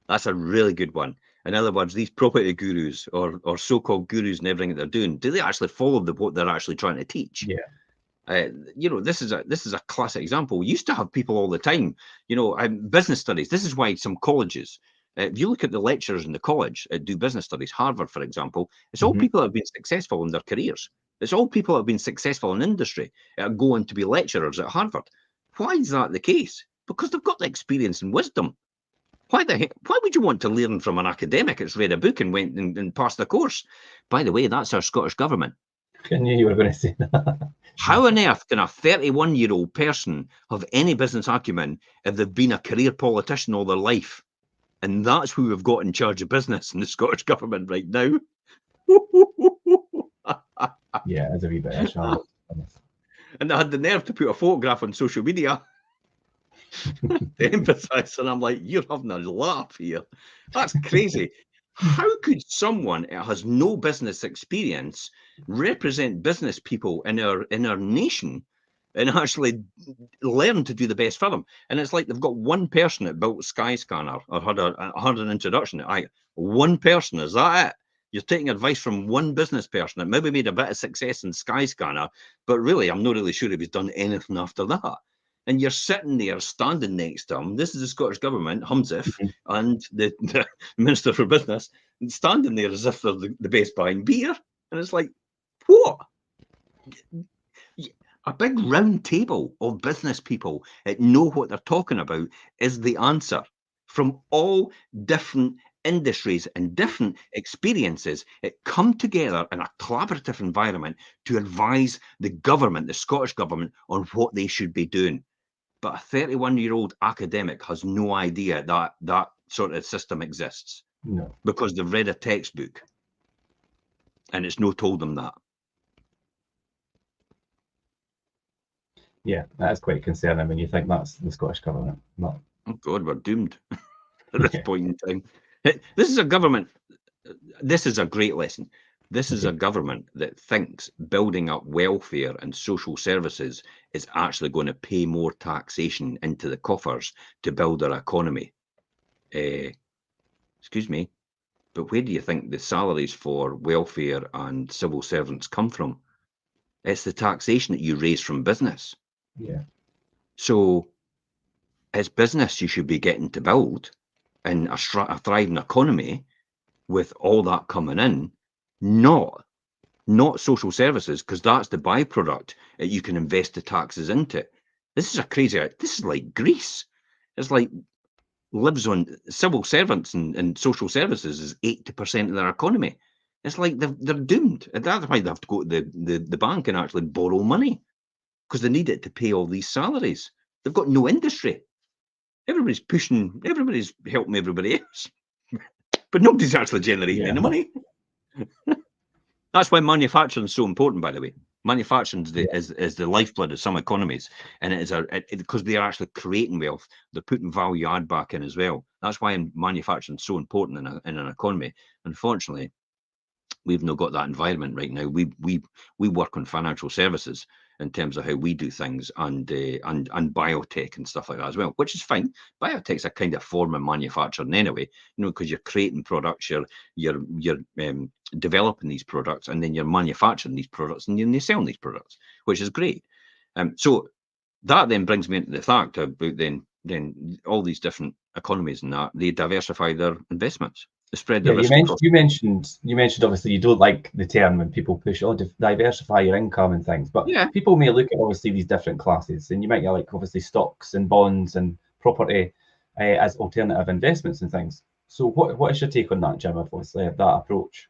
That's a really good one. In other words, these property gurus or so-called gurus and everything that they're doing, do they actually follow what they're actually trying to teach? Yeah. This is a classic example. We used to have people all the time, business studies. This is why some colleges, if you look at the lecturers in the college that do business studies, Harvard, for example, it's all people that have been successful in their careers. It's all people that have been successful in industry that are going to be lecturers at Harvard. Why is that the case? Because they've got the experience and wisdom. Why would you want to learn from an academic that's read a book and went and passed the course? By the way, that's our Scottish government. I knew you were going to say that. How on earth can a 31-year-old person have any business acumen if they've been a career politician all their life? And that's who we've got in charge of business in the Scottish government right now. Yeah, it's a wee bit of and they had the nerve to put a photograph on social media to emphasize, and I'm like, you're having a laugh here. That's crazy. How could someone that has no business experience represent business people in our nation and actually learn to do the best for them. And it's like they've got one person that built Skyscanner or had an introduction. One person, is that it? You're taking advice from one business person that maybe made a bit of success in Skyscanner, but really, I'm not really sure if he's done anything after that. And you're sitting there, standing next to him. This is the Scottish Government, Humsif, and the Minister for Business, and standing there as if they're the best buying beer. And it's like, what? A big round table of business people that know what they're talking about is the answer, from all different industries and different experiences that come together in a collaborative environment to advise the government, the Scottish Government, on what they should be doing. But a 31-year-old academic has no idea that that sort of system exists. No. Because they've read a textbook and it's no told them that. Yeah, that is quite concerning when you think that's the Scottish Government. Not... Oh God, we're doomed at this point in time. This is a government. This is a great lesson. This is a government that thinks building up welfare and social services is actually going to pay more taxation into the coffers to build our economy. Excuse me, but where do you think the salaries for welfare and civil servants come from? It's the taxation that you raise from business. Yeah. So it's business you should be getting to build in a thriving economy with all that coming in, not social services, because that's the byproduct that you can invest the taxes into. This is like Greece. It's like lives on civil servants and social services is 80% of their economy. It's like they're doomed. And that's why they have to go to the bank and actually borrow money, because they need it to pay all these salaries. They've got no industry. Everybody's helping everybody else, but nobody's actually generating any money. That's why manufacturing is so important, by the way. Manufacturing is the lifeblood of some economies, and it is because they are actually creating wealth. They're putting value add back in as well. That's why manufacturing is so important in an economy. Unfortunately, we've not got that environment right now. We work on financial services in terms of how we do things, and biotech and stuff like that as well, which is fine. Biotech's a kind of form of manufacturing anyway, because you're creating products, you're developing these products, and then you're manufacturing these products, and you're selling these products, which is great. So that then brings me into the fact about then all these different economies and that they diversify their investments. Spread the risk. You mentioned obviously you don't like the term when people push diversify your income and things, but people may look at obviously these different classes, and you might get like obviously stocks and bonds and property as alternative investments and things. So what is your take on that, Jim? Obviously that approach.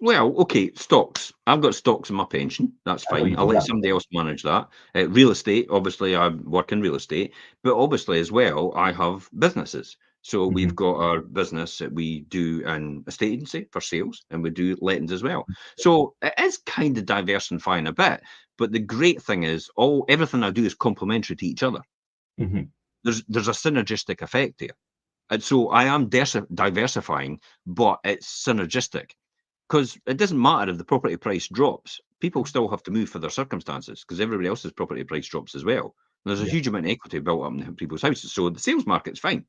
Well, okay, stocks. I've got stocks in my pension. That's fine. I'll let somebody else manage that. Real estate, obviously, I work in real estate, but obviously as well, I have businesses. So we've got our business that we do an estate agency for sales, and we do lettings as well. So it is kind of diversifying a bit, but the great thing is everything I do is complementary to each other. There's a synergistic effect here. And so I am diversifying, but it's synergistic. Because it doesn't matter if the property price drops, people still have to move for their circumstances, because everybody else's property price drops as well. And there's a huge amount of equity built up in people's houses. So the sales market's fine,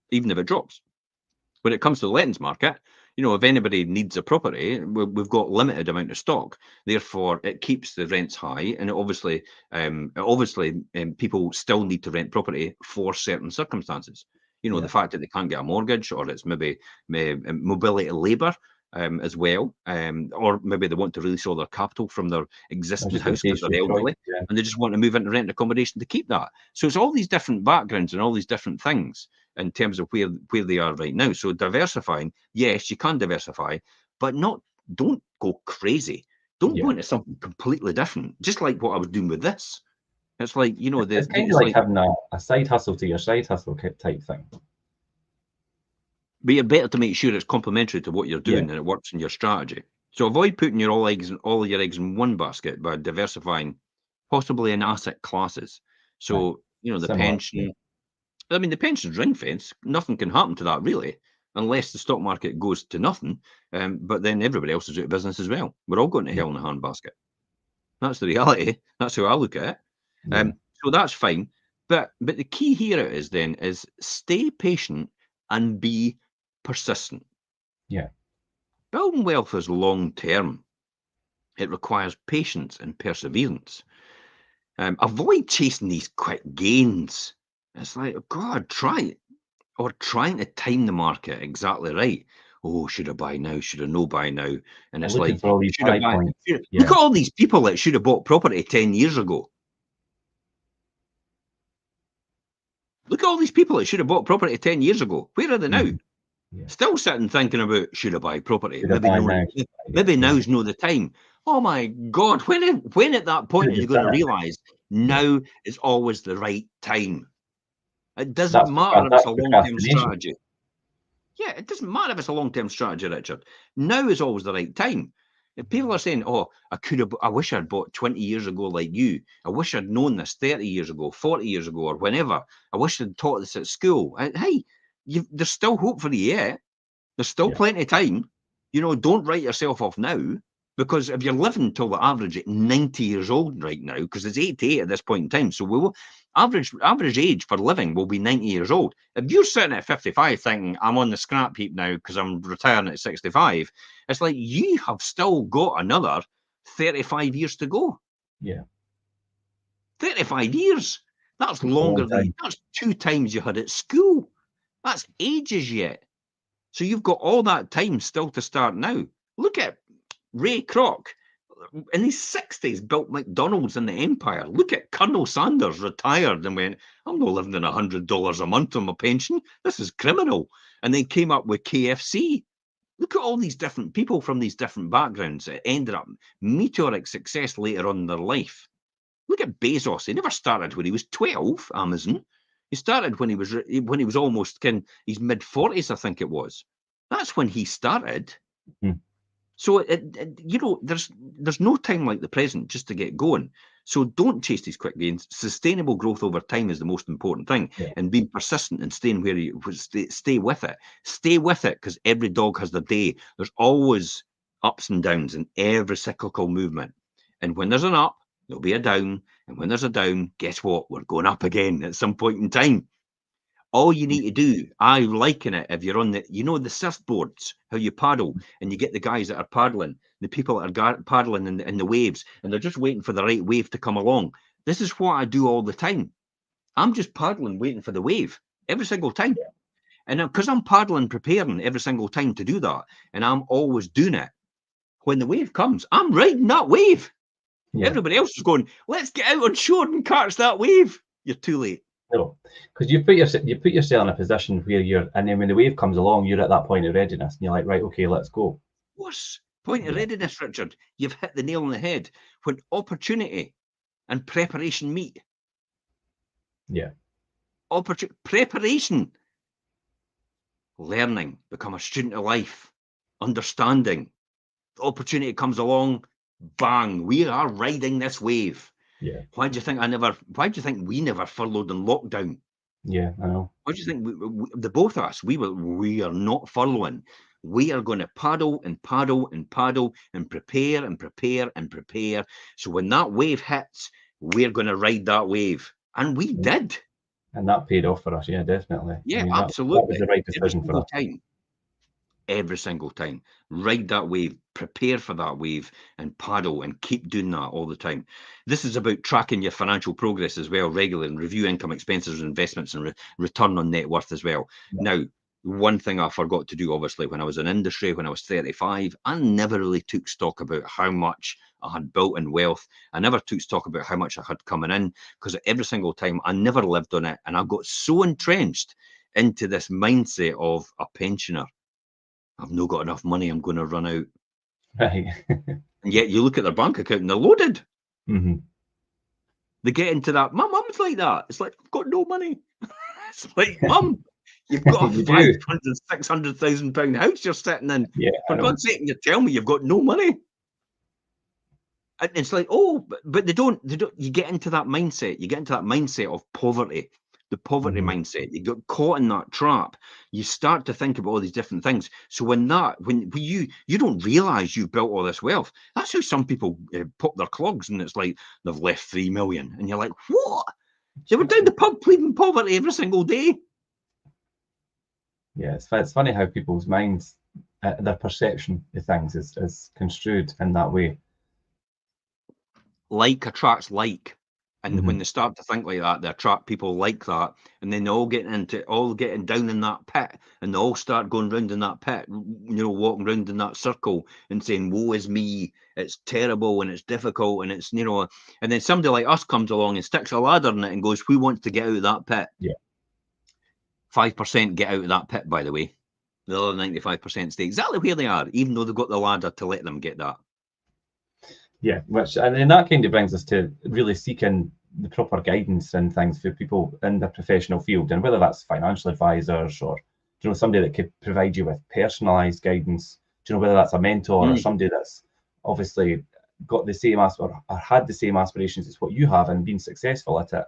even if it drops. When it comes to the lettings market, if anybody needs a property, we've got limited amount of stock. Therefore, it keeps the rents high. And obviously, people still need to rent property for certain circumstances. The fact that they can't get a mortgage, or it's maybe mobility of labour. As well, or maybe they want to release all their capital from their existing house because they're elderly, and they just want to move into rent accommodation to keep that. So it's all these different backgrounds and all these different things in terms of where they are right now. So diversifying, yes, you can diversify, but don't go crazy. Don't go into something completely different. Just like what I was doing with this. It's like it's kind of like having a side hustle to your side hustle type thing. But you're better to make sure it's complementary to what you're doing and it works in your strategy. So avoid putting all your eggs in one basket by diversifying, possibly in asset classes. So the pension. I mean, the pension's ring fence. Nothing can happen to that really, unless the stock market goes to nothing. But then everybody else is out of business as well. We're all going to hell in a handbasket. That's the reality. That's how I look at it. Yeah. So that's fine. But the key here is stay patient and be persistent. Yeah. Building wealth is long term. It requires patience and perseverance. Avoid chasing these quick gains. It's like, oh God, try it. Or trying to time the market exactly right. Oh, should I buy now? Should I no buy now? And it's Looking like, for all these should I high buy? points. Look Yeah. at all these people that should have bought property 10 years ago. Look at all these people that should have bought property 10 years ago. Where are they now? Yeah. Still sitting thinking about, should I buy property? Should I buy now? Maybe Yeah. now's no the time. Oh my God, when at that point are you going to realise now is always the right time? It doesn't That's matter if it's a long-term procrastination. strategy. Yeah, it doesn't matter if it's a long-term strategy, Richard. Now is always the right time. If people are saying, oh, I wish I'd bought 20 years ago like you. I wish I'd known this 30 years ago, 40 years ago, or whenever. I wish I'd taught this at school. Hey, there's still hope for you yet. There's still plenty of time. You know, don't write yourself off now, because if you're living till the average at 90 years old right now, because it's 88 at this point in time, so we will average age for living will be 90 years old. If you're sitting at 55 thinking I'm on the scrap heap now because I'm retiring at 65, it's like you have still got another 35 years to go. Yeah. 35 years. That's longer than that's 2 times you had at school. That's ages yet. So you've got all that time still to start now. Look at Ray Kroc. In his 60s, built McDonald's in the empire. Look at Colonel Sanders, retired and went, I'm not living on $100 a month on my pension. This is criminal. And then came up with KFC. Look at all these different people from these different backgrounds that ended up meteoric success later on in their life. Look at Bezos. He never started when he was 12, Amazon. He started when he was almost in his mid-40s, I think it was. That's when he started. Mm. So, you know, there's no time like the present just to get going. So don't chase these quick gains. Sustainable growth over time is the most important thing. Yeah. And being persistent and staying where you stay with it. Stay with it, because every dog has their day. There's always ups and downs in every cyclical movement. And when there's an up, there'll be a down. And when there's a down, guess what? We're going up again at some point in time. All you need to do, I liken it, if you're on the surfboards, how you paddle, and you get the guys that are paddling, the people that are paddling in the waves, and they're just waiting for the right wave to come along. This is what I do all the time. I'm just paddling, waiting for the wave every single time. And because I'm paddling, preparing every single time to do that, and I'm always doing it, when the wave comes, I'm riding that wave. Yeah. Everybody else is going, let's get out on shore and catch that wave. You're too late. No, because you put yourself in a position where and then when the wave comes along, you're at that point of readiness, and you're like, right, okay, let's go. What's point of readiness, Richard? You've hit the nail on the head. When opportunity and preparation meet. Yeah. Preparation. Learning, become a student of life, understanding. The opportunity comes along, bang, we are riding this wave. Yeah. Why do you think we never furloughed in lockdown? Yeah, I know. Why do you think the both of us, we are not furloughing. We are going to paddle and paddle and paddle and prepare and prepare and prepare. So when that wave hits, we're going to ride that wave. And we did. And that paid off for us. Yeah, definitely. Yeah, absolutely. That was the right decision for us. Every single time. Ride that wave, prepare for that wave, and paddle, and keep doing that all the time. This is about tracking your financial progress as well regularly, and review income, expenses, investments, and return on net worth as well. Yeah. Now, one thing I forgot to do, obviously, when I was in industry, when I was 35, I never really took stock about how much I had built in wealth. I never took stock about how much I had coming in, because every single time I never lived on it. And I got so entrenched into this mindset of a pensioner. I've not got enough money, I'm going to run out. Right. And yet you look at their bank account and they're loaded. Mm-hmm. They get into that. My mum's like that. It's like, I've got no money. It's like, Mum, you've got a £500,000, £600,000 house you're sitting in. Yeah, for God's sake, you tell me you've got no money. And it's like, oh, but they don't, you get into that mindset. You get into that mindset of poverty. the poverty mindset. You got caught in that trap. You start to think about all these different things. So when you don't realize you've built all this wealth, that's how some people pop their clogs, and it's like they've left 3 million, and you're like, what? They were down the pub pleading poverty every single day. Yeah, it's funny how people's minds, their perception of things is construed in that way. Like attracts like. And when they start to think like that, they attract people like that, and then they all getting down in that pit, and they all start going round in that pit, walking round in that circle and saying, "Woe is me! It's terrible and it's difficult and it's and then somebody like us comes along and sticks a ladder in it and goes, "Who wants to get out of that pit?" Yeah. 5% get out of that pit, by the way. The other 95% stay exactly where they are, even though they've got the ladder to let them get that. Yeah, and then that kind of brings us to really seeking the proper guidance and things for people in the professional field, and whether that's financial advisors or somebody that could provide you with personalised guidance. Whether that's a mentor or somebody that's obviously got the same or had the same aspirations as what you have and been successful at it,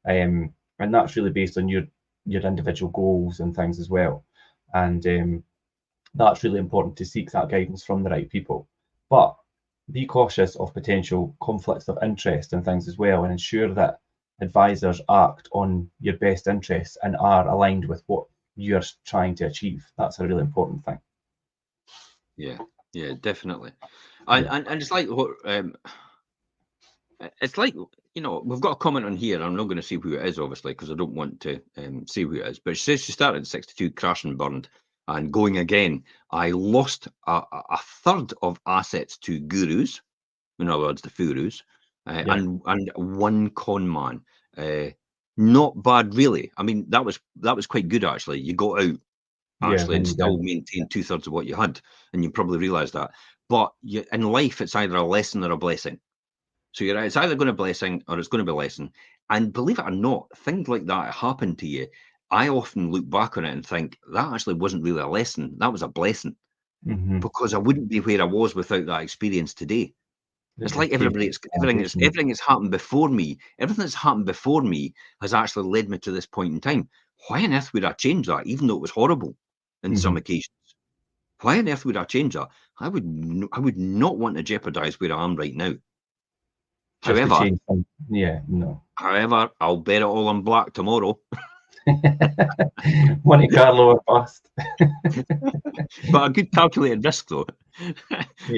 and that's really based on your individual goals and things as well. And that's really important to seek that guidance from the right people, but be cautious of potential conflicts of interest and things as well, and ensure that advisors act on your best interests and are aligned with what you're trying to achieve. That's a really important thing. Yeah, definitely. And it's like we've got a comment on here. I'm not going to see who it is, obviously, because I don't want to see who it is. But it says she started at 62, crashed and burned, and going again. I lost a third of assets to gurus, in other words, the furus, and one con man. Not bad, really. I mean, that was quite good, actually. You got out and still maintained 2/3 of what you had, and you probably realise that. But in life, it's either a lesson or a blessing. So it's either going to be a blessing or it's going to be a lesson. And believe it or not, things like that happen to you. I often look back on it and think that actually wasn't really a lesson. That was a blessing, because I wouldn't be where I was without that experience today. It's like everything that's happened before me. Everything that's happened before me has actually led me to this point in time. Why on earth would I change that, even though it was horrible in some occasions? Why on earth would I change that? I would not want to jeopardize where I am right now. However, I'll bet it all on black tomorrow. Monte Carlo or bust. But a good calculated risk, though,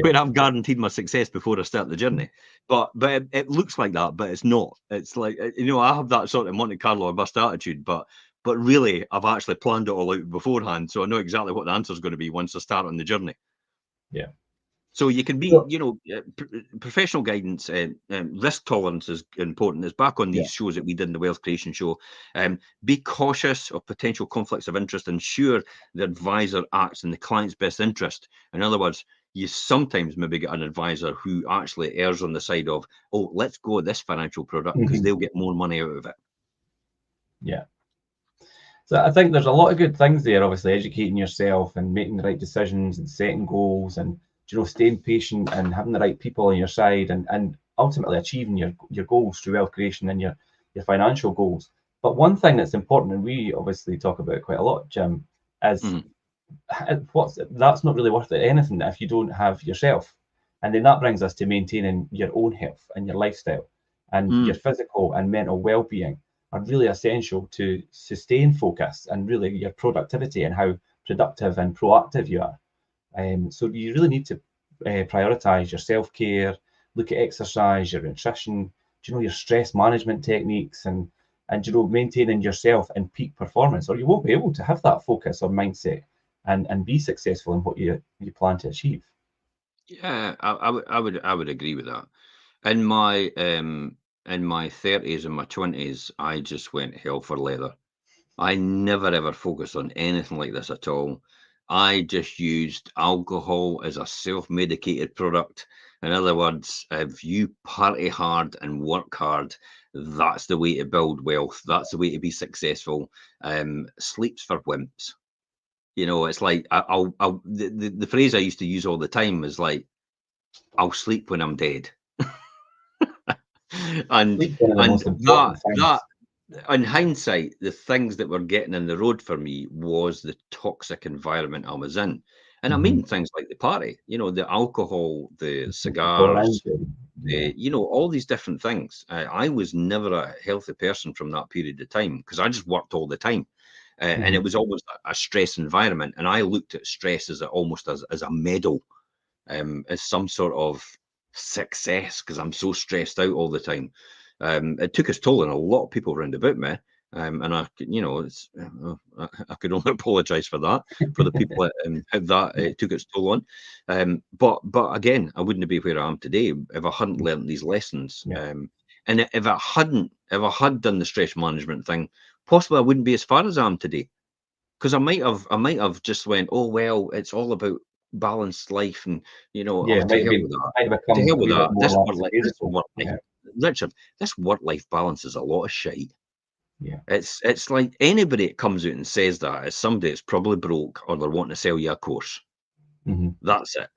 where I've guaranteed my success before I start the journey. But it looks like that, but it's not. It's like, I have that sort of Monte Carlo or bust attitude, but really, I've actually planned it all out beforehand, so I know exactly what the answer is going to be once I start on the journey. Yeah. So you can be, professional guidance, risk tolerance is important. It's back on these shows that we did in the Wealth Creation Show. Be cautious of potential conflicts of interest. Ensure the advisor acts in the client's best interest. In other words, you sometimes maybe get an advisor who actually errs on the side of, oh, let's go with this financial product because they'll get more money out of it. Yeah. So I think there's a lot of good things there, obviously, educating yourself and making the right decisions and setting goals and staying patient and having the right people on your side and ultimately achieving your goals through wealth creation and your financial goals. But one thing that's important, and we obviously talk about it quite a lot, Jim, is that's not really worth anything if you don't have yourself. And then that brings us to maintaining your own health and your lifestyle and your physical and mental well-being are really essential to sustain focus and really your productivity and how productive and proactive you are. So you really need to prioritize your self-care, look at exercise, your nutrition, your stress management techniques and maintaining yourself in peak performance, or you won't be able to have that focus or mindset and be successful in what you plan to achieve. Yeah, I would agree with that. In my 30s and my 20s, I just went hell for leather. I never ever focused on anything like this at all. I just used alcohol as a self-medicated product. In other words, if you party hard and work hard, that's the way to build wealth. That's the way to be successful. Sleep's for wimps. It's like the phrase I used to use all the time is like, I'll sleep when I'm dead. and in hindsight, the things that were getting in the road for me was the toxic environment I was in. And I mean things like the party, the alcohol, the cigars, Yeah. all these different things. I was never a healthy person from that period of time because I just worked all the time. And it was always a stress environment. And I looked at stress as almost as a medal, as some sort of success because I'm so stressed out all the time. It took its toll on a lot of people around about me. And I could only apologise for that, for the people that took its toll on. But again, I wouldn't be where I am today if I hadn't learned these lessons. Yeah. And if I had done the stress management thing, possibly I wouldn't be as far as I am today. Because I might have just went, oh well, it's all about balanced life, and Yeah, to hell with that. might have To become hell a with wee bit that. more lackadaisical. Yeah. Richard, this work-life balance is a lot of shite. Yeah. It's like anybody that comes out and says that is somebody that's probably broke or they're wanting to sell you a course. That's it.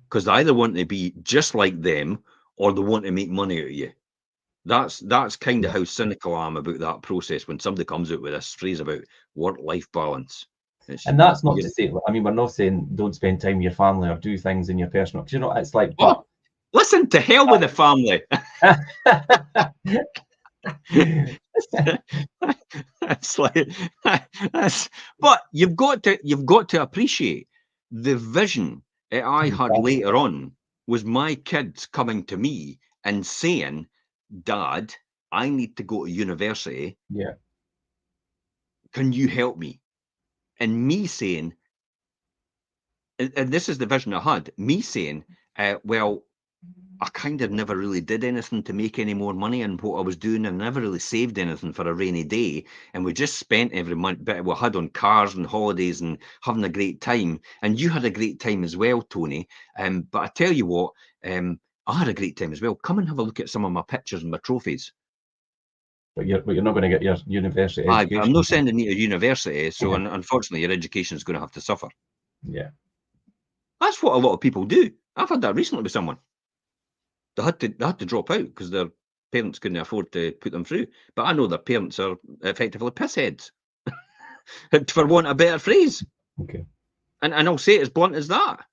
Because they either want to be just like them or they want to make money out of you. That's kind of how cynical I am about that process when somebody comes out with this phrase about work-life balance. And that's not to say, I mean, we're not saying don't spend time with your family or do things in your personal, it's like, but listen, to hell with the family. It's like but you've got to appreciate the vision that I had later on was my kids coming to me and saying, Dad, I need to go to university. Yeah. Can you help me? And me saying, and this is the vision I had, me saying, well, I kind of never really did anything to make any more money in what I was doing, and never really saved anything for a rainy day. And we just spent every month bit we had on cars and holidays and having a great time. And you had a great time as well, Tony. But I tell you what, I had a great time as well. Come and have a look at some of my pictures and my trophies. But you're not going to get your university education. I'm not sending you to university, so unfortunately, your education is going to have to suffer. Yeah. That's what a lot of people do. I've had that recently with someone. They had to drop out because their parents couldn't afford to put them through. But I know their parents are effectively pissheads, for want of a better phrase. Okay. And I'll say it as blunt as that.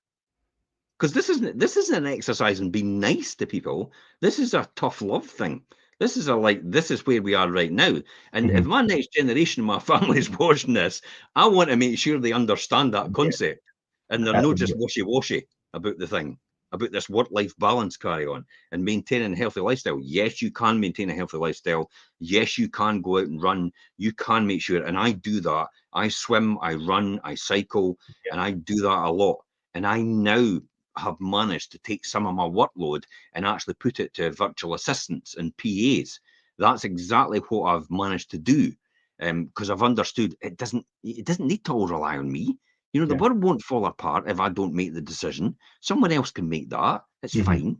Because this isn't an exercise in being nice to people. This is a tough love thing. This is this is where we are right now. And if my next generation, my family is watching this, I want to make sure they understand that concept. And they're not just washy-washy about the thing, about this work-life balance carry on and maintaining a healthy lifestyle. Yes, you can maintain a healthy lifestyle. Yes, you can go out and run. You can make sure. And I do that. I swim, I run, I cycle, and I do that a lot. And I now have managed to take some of my workload and actually put it to virtual assistants and PAs. That's exactly what I've managed to do, because I've understood it doesn't need to all rely on me. The world won't fall apart if I don't make the decision. Someone else can make that. It's fine.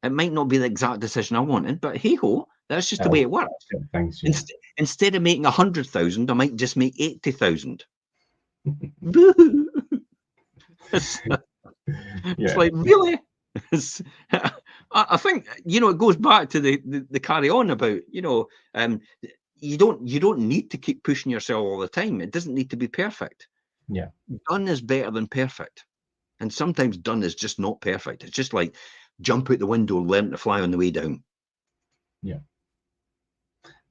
It might not be the exact decision I wanted, but hey ho, that's just the way it works. Thanks, Instead of making 100,000, I might just make 80,000. It's like, really? I think it goes back to the carry on about you don't need to keep pushing yourself all the time. It doesn't need to be perfect. Yeah, done is better than perfect, and sometimes done is just not perfect. It's just like jump out the window, learn to fly on the way down. Yeah,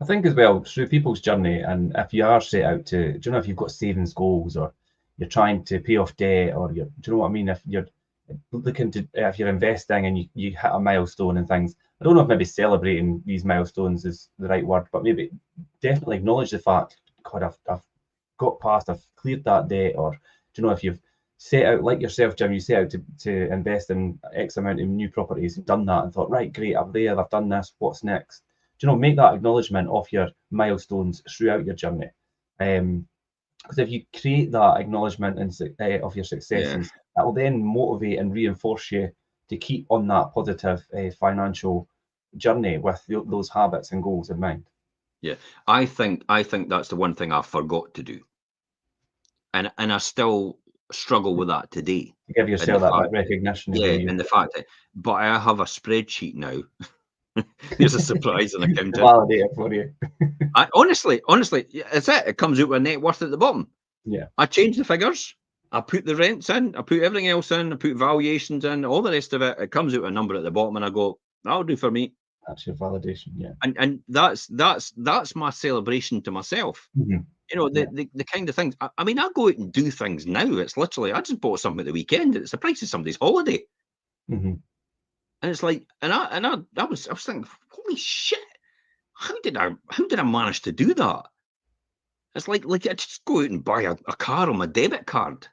I think as well through people's journey, and if you are set out to, if you've got savings goals or you're trying to pay off debt, or do you know what I mean? If you're looking to, if you're investing and you hit a milestone and things, I don't know if maybe celebrating these milestones is the right word, but maybe definitely acknowledge the fact, God, I've got past, I've cleared that debt, or if you've set out like yourself, Jim, you set out to invest in X amount of new properties and done that and thought, right, great, I'm there, I've done this, what's next? Make that acknowledgement of your milestones throughout your journey. Because if you create that acknowledgement of your successes, that will then motivate and reinforce you to keep on that positive financial journey with those habits and goals in mind. Yeah, I think that's the one thing I forgot to do, and I still struggle with that today. To give yourself that recognition. Yeah, and the fact that, but I have a spreadsheet now There's a surprising accountant. Validate it for you. Honestly, it's it. It comes out with net worth at the bottom. Yeah. I change the figures. I put the rents in. I put everything else in. I put valuations in. All the rest of it. It comes out with a number at the bottom, and I go, that'll do for me. That's your validation. Yeah. And that's my celebration to myself. Mm-hmm. You know, the kind of things. I mean, I go out and do things now. It's literally, I just bought something at the weekend. It's the price of somebody's holiday. Mm-hmm. And it's like, and I was thinking, holy shit, how did I manage to do that? It's like I just go out and buy a car on my debit card.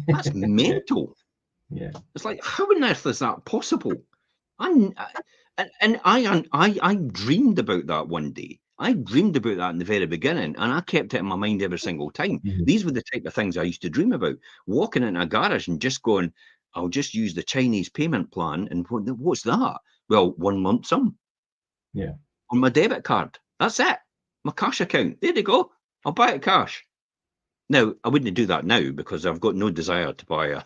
That's mental. Yeah. It's like, how on earth is that possible? I dreamed about that one day. I dreamed about that in the very beginning, and I kept it in my mind every single time. Mm-hmm. These were the type of things I used to dream about. Walking in a garage and just going, I'll just use the Chinese payment plan. And what's that? Well, 1 lump sum. Yeah. On my debit card. That's it. My cash account. There you go. I'll buy it cash. Now, I wouldn't do that now because I've got no desire to buy a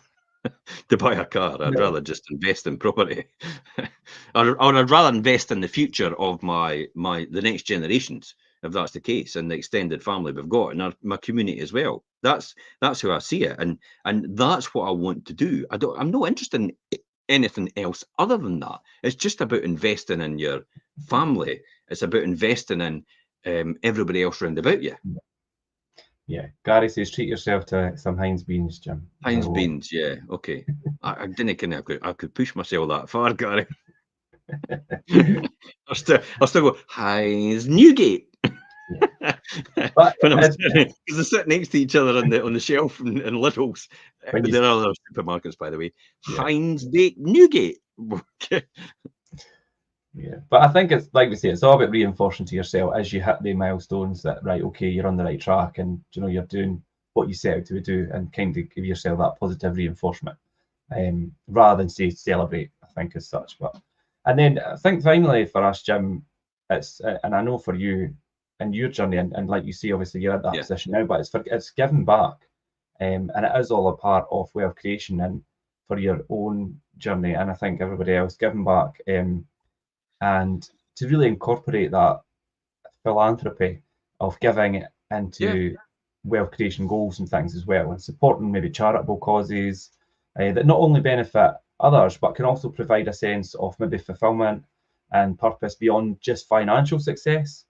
car. I'd rather just invest in property. or I'd rather invest in the future of the next generations, if that's the case, and the extended family we've got, and my community as well. That's how I see it, and that's what I want to do. I'm not interested in anything else other than that. It's just about investing in your family. It's about investing in everybody else around about you. Yeah, Gary says treat yourself to some Heinz beans, Jim. Heinz beans, yeah, okay. I didn't think I could push myself that far, Gary. I'll still go Heinz Newgate. But because they sit next to each other on the shelf in Lidl's. There are other supermarkets, by the way. Yeah. Heinz Newgate. Yeah, but I think it's like we say, it's all about reinforcing to yourself as you hit the milestones that, right, okay, you're on the right track, and you're doing what you set out to do, and kind of give yourself that positive reinforcement, rather than say celebrate. I think as such, and then I think finally for us, Jim, it's and I know for you and your journey, and like you say, obviously you're at that position now, but it's giving back, and it is all a part of wealth creation and for your own journey, and I think everybody else giving back. And to really incorporate that philanthropy of giving into wealth creation goals and things as well, and supporting maybe charitable causes that not only benefit others, but can also provide a sense of maybe fulfillment and purpose beyond just financial success.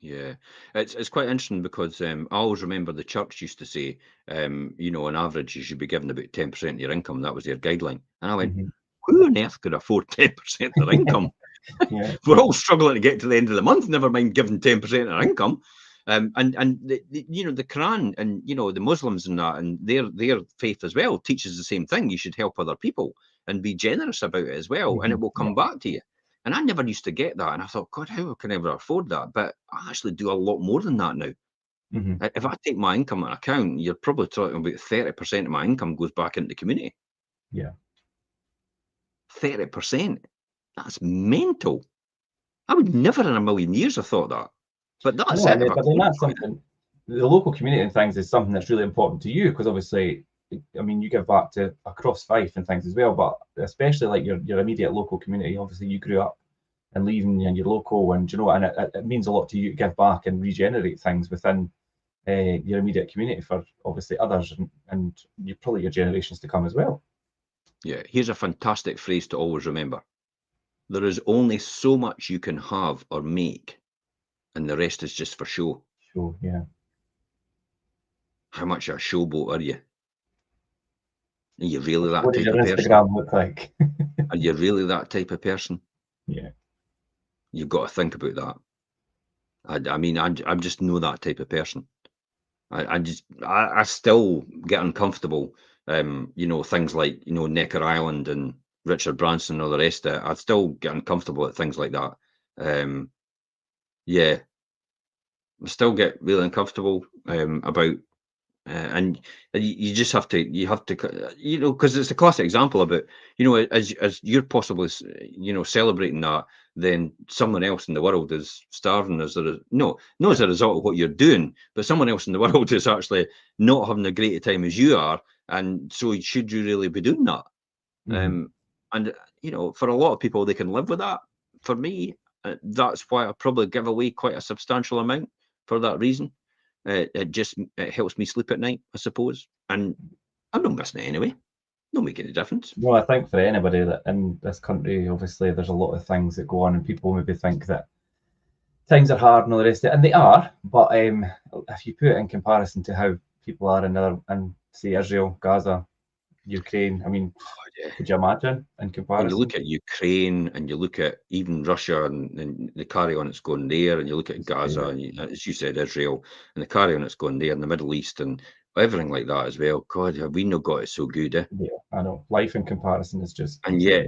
Yeah, it's quite interesting because I always remember the church used to say, on average, you should be given about 10% of your income. That was their guideline. And I went, who on earth could afford 10% of their income? We're all struggling to get to the end of the month, never mind giving 10% of our income. And the Quran and the Muslims and that, and their faith as well teaches the same thing. You should help other people and be generous about it as well, and it will come back to you. And I never used to get that, and I thought, God, how can I ever afford that? But I actually do a lot more than that now. If I take my income account, you're probably talking about 30% of my income goes back into the community. Yeah. 30%. That's mental. I would never in a million years have thought that. But that's it. But then that's something, the local community and things is something that's really important to you, because obviously, I mean, you give back to across Fife and things as well, but especially like your immediate local community. Obviously, you grew up in Leaving and you're local, and and it means a lot to you to give back and regenerate things within your immediate community for obviously others and probably your generations to come as well. Yeah, here's a fantastic phrase to always remember. There is only so much you can have or make, and the rest is just for show. Show, yeah. How much of a showboat are you? Are you really that what type does of your person? Instagram look like? Are you really that type of person? Yeah. You've got to think about that. I mean, I'm just no that type of person. I still get uncomfortable. Things like Necker Island and Richard Branson and all the rest of it. I still get uncomfortable at things like that. I still get really uncomfortable about. And you just have to, because it's a classic example about, as you're possibly, celebrating that, then someone else in the world is starving as as a result of what you're doing, but someone else in the world is actually not having a great time as you are. And so should you really be doing that? And, for a lot of people, they can live with that. for me, that's why I probably give away quite a substantial amount for that reason. It helps me sleep at night, I suppose, and I'm not missing it anyway. Not making a difference. Well, I think for anybody that in this country, obviously, there's a lot of things that go on, and people maybe think that things are hard and all the rest of it, and they are. But if you put it in comparison to how people are in say Israel, Gaza, Ukraine, I mean, could you imagine in comparison? When you look at Ukraine and you look at even Russia and the carry on that's going there, and you look at Gaza and as you said, Israel and the carry on that's going there in the Middle East and everything like that as well. God, have we not got it so good? Yeah, I know. Life in comparison is just. And yet,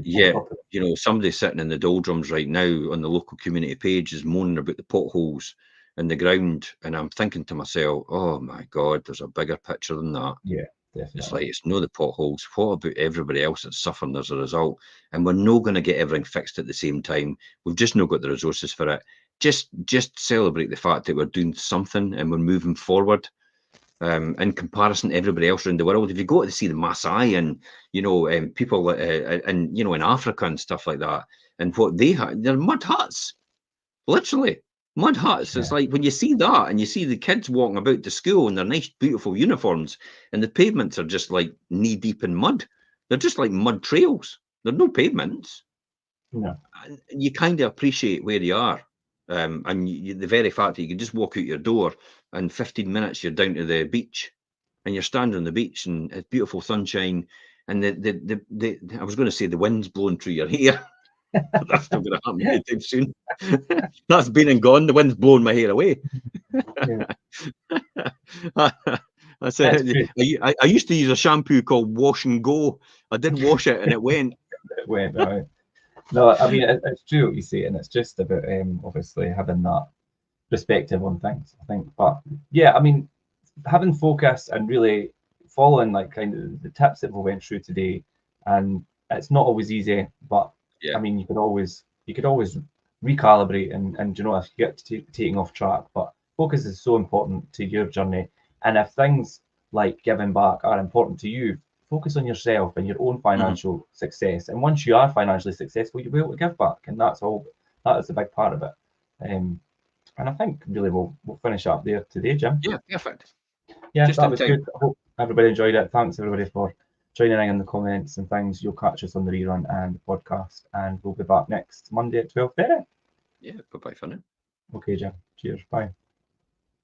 somebody sitting in the doldrums right now on the local community page is moaning about the potholes in the ground, and I'm thinking to myself, oh my God, there's a bigger picture than that. Yeah. Definitely. It's like, it's no the potholes. What about everybody else that's suffering as a result? And we're not going to get everything fixed at the same time. We've just not got the resources for it. Just celebrate the fact that we're doing something and we're moving forward. In comparison to everybody else around the world, if you go to see the Maasai and people and in Africa and stuff like that, and what they have, they're mud huts, literally. Mud huts. It's like when you see that and you see the kids walking about to school in their nice, beautiful uniforms, and the pavements are just like knee deep in mud. They're just like mud trails. They're no pavements. No. And you kind of appreciate where you are. And the very fact that you can just walk out your door and 15 minutes you're down to the beach, and you're standing on the beach and it's beautiful sunshine, and I was going to say the wind's blowing through your hair. That's not going to happen anytime soon. That's been and gone. The wind's blowing my hair away. I said I used to use a shampoo called Wash and Go. I didn't wash it and it went. It went right. No, I mean it's true what you say, and it's just about obviously having that perspective on things, I think. But yeah, I mean, having focus and really following like kind of the tips that we went through today, and it's not always easy, but I mean, you could always recalibrate and if you get to taking off track, but focus is so important to your journey. And if things like giving back are important to you, focus on yourself and your own financial success. And once you are financially successful, you'll be able to give back, and that is a big part of it. And I think really we'll finish up there today, Jim. Yeah, perfect. Yeah, that was good. I hope everybody enjoyed it. Thanks everybody for joining in the comments and things. You'll catch us on the rerun and the podcast, and we'll be back next Monday at 12:30. Yeah, bye-bye for now. Okay, Jim. Cheers. Bye.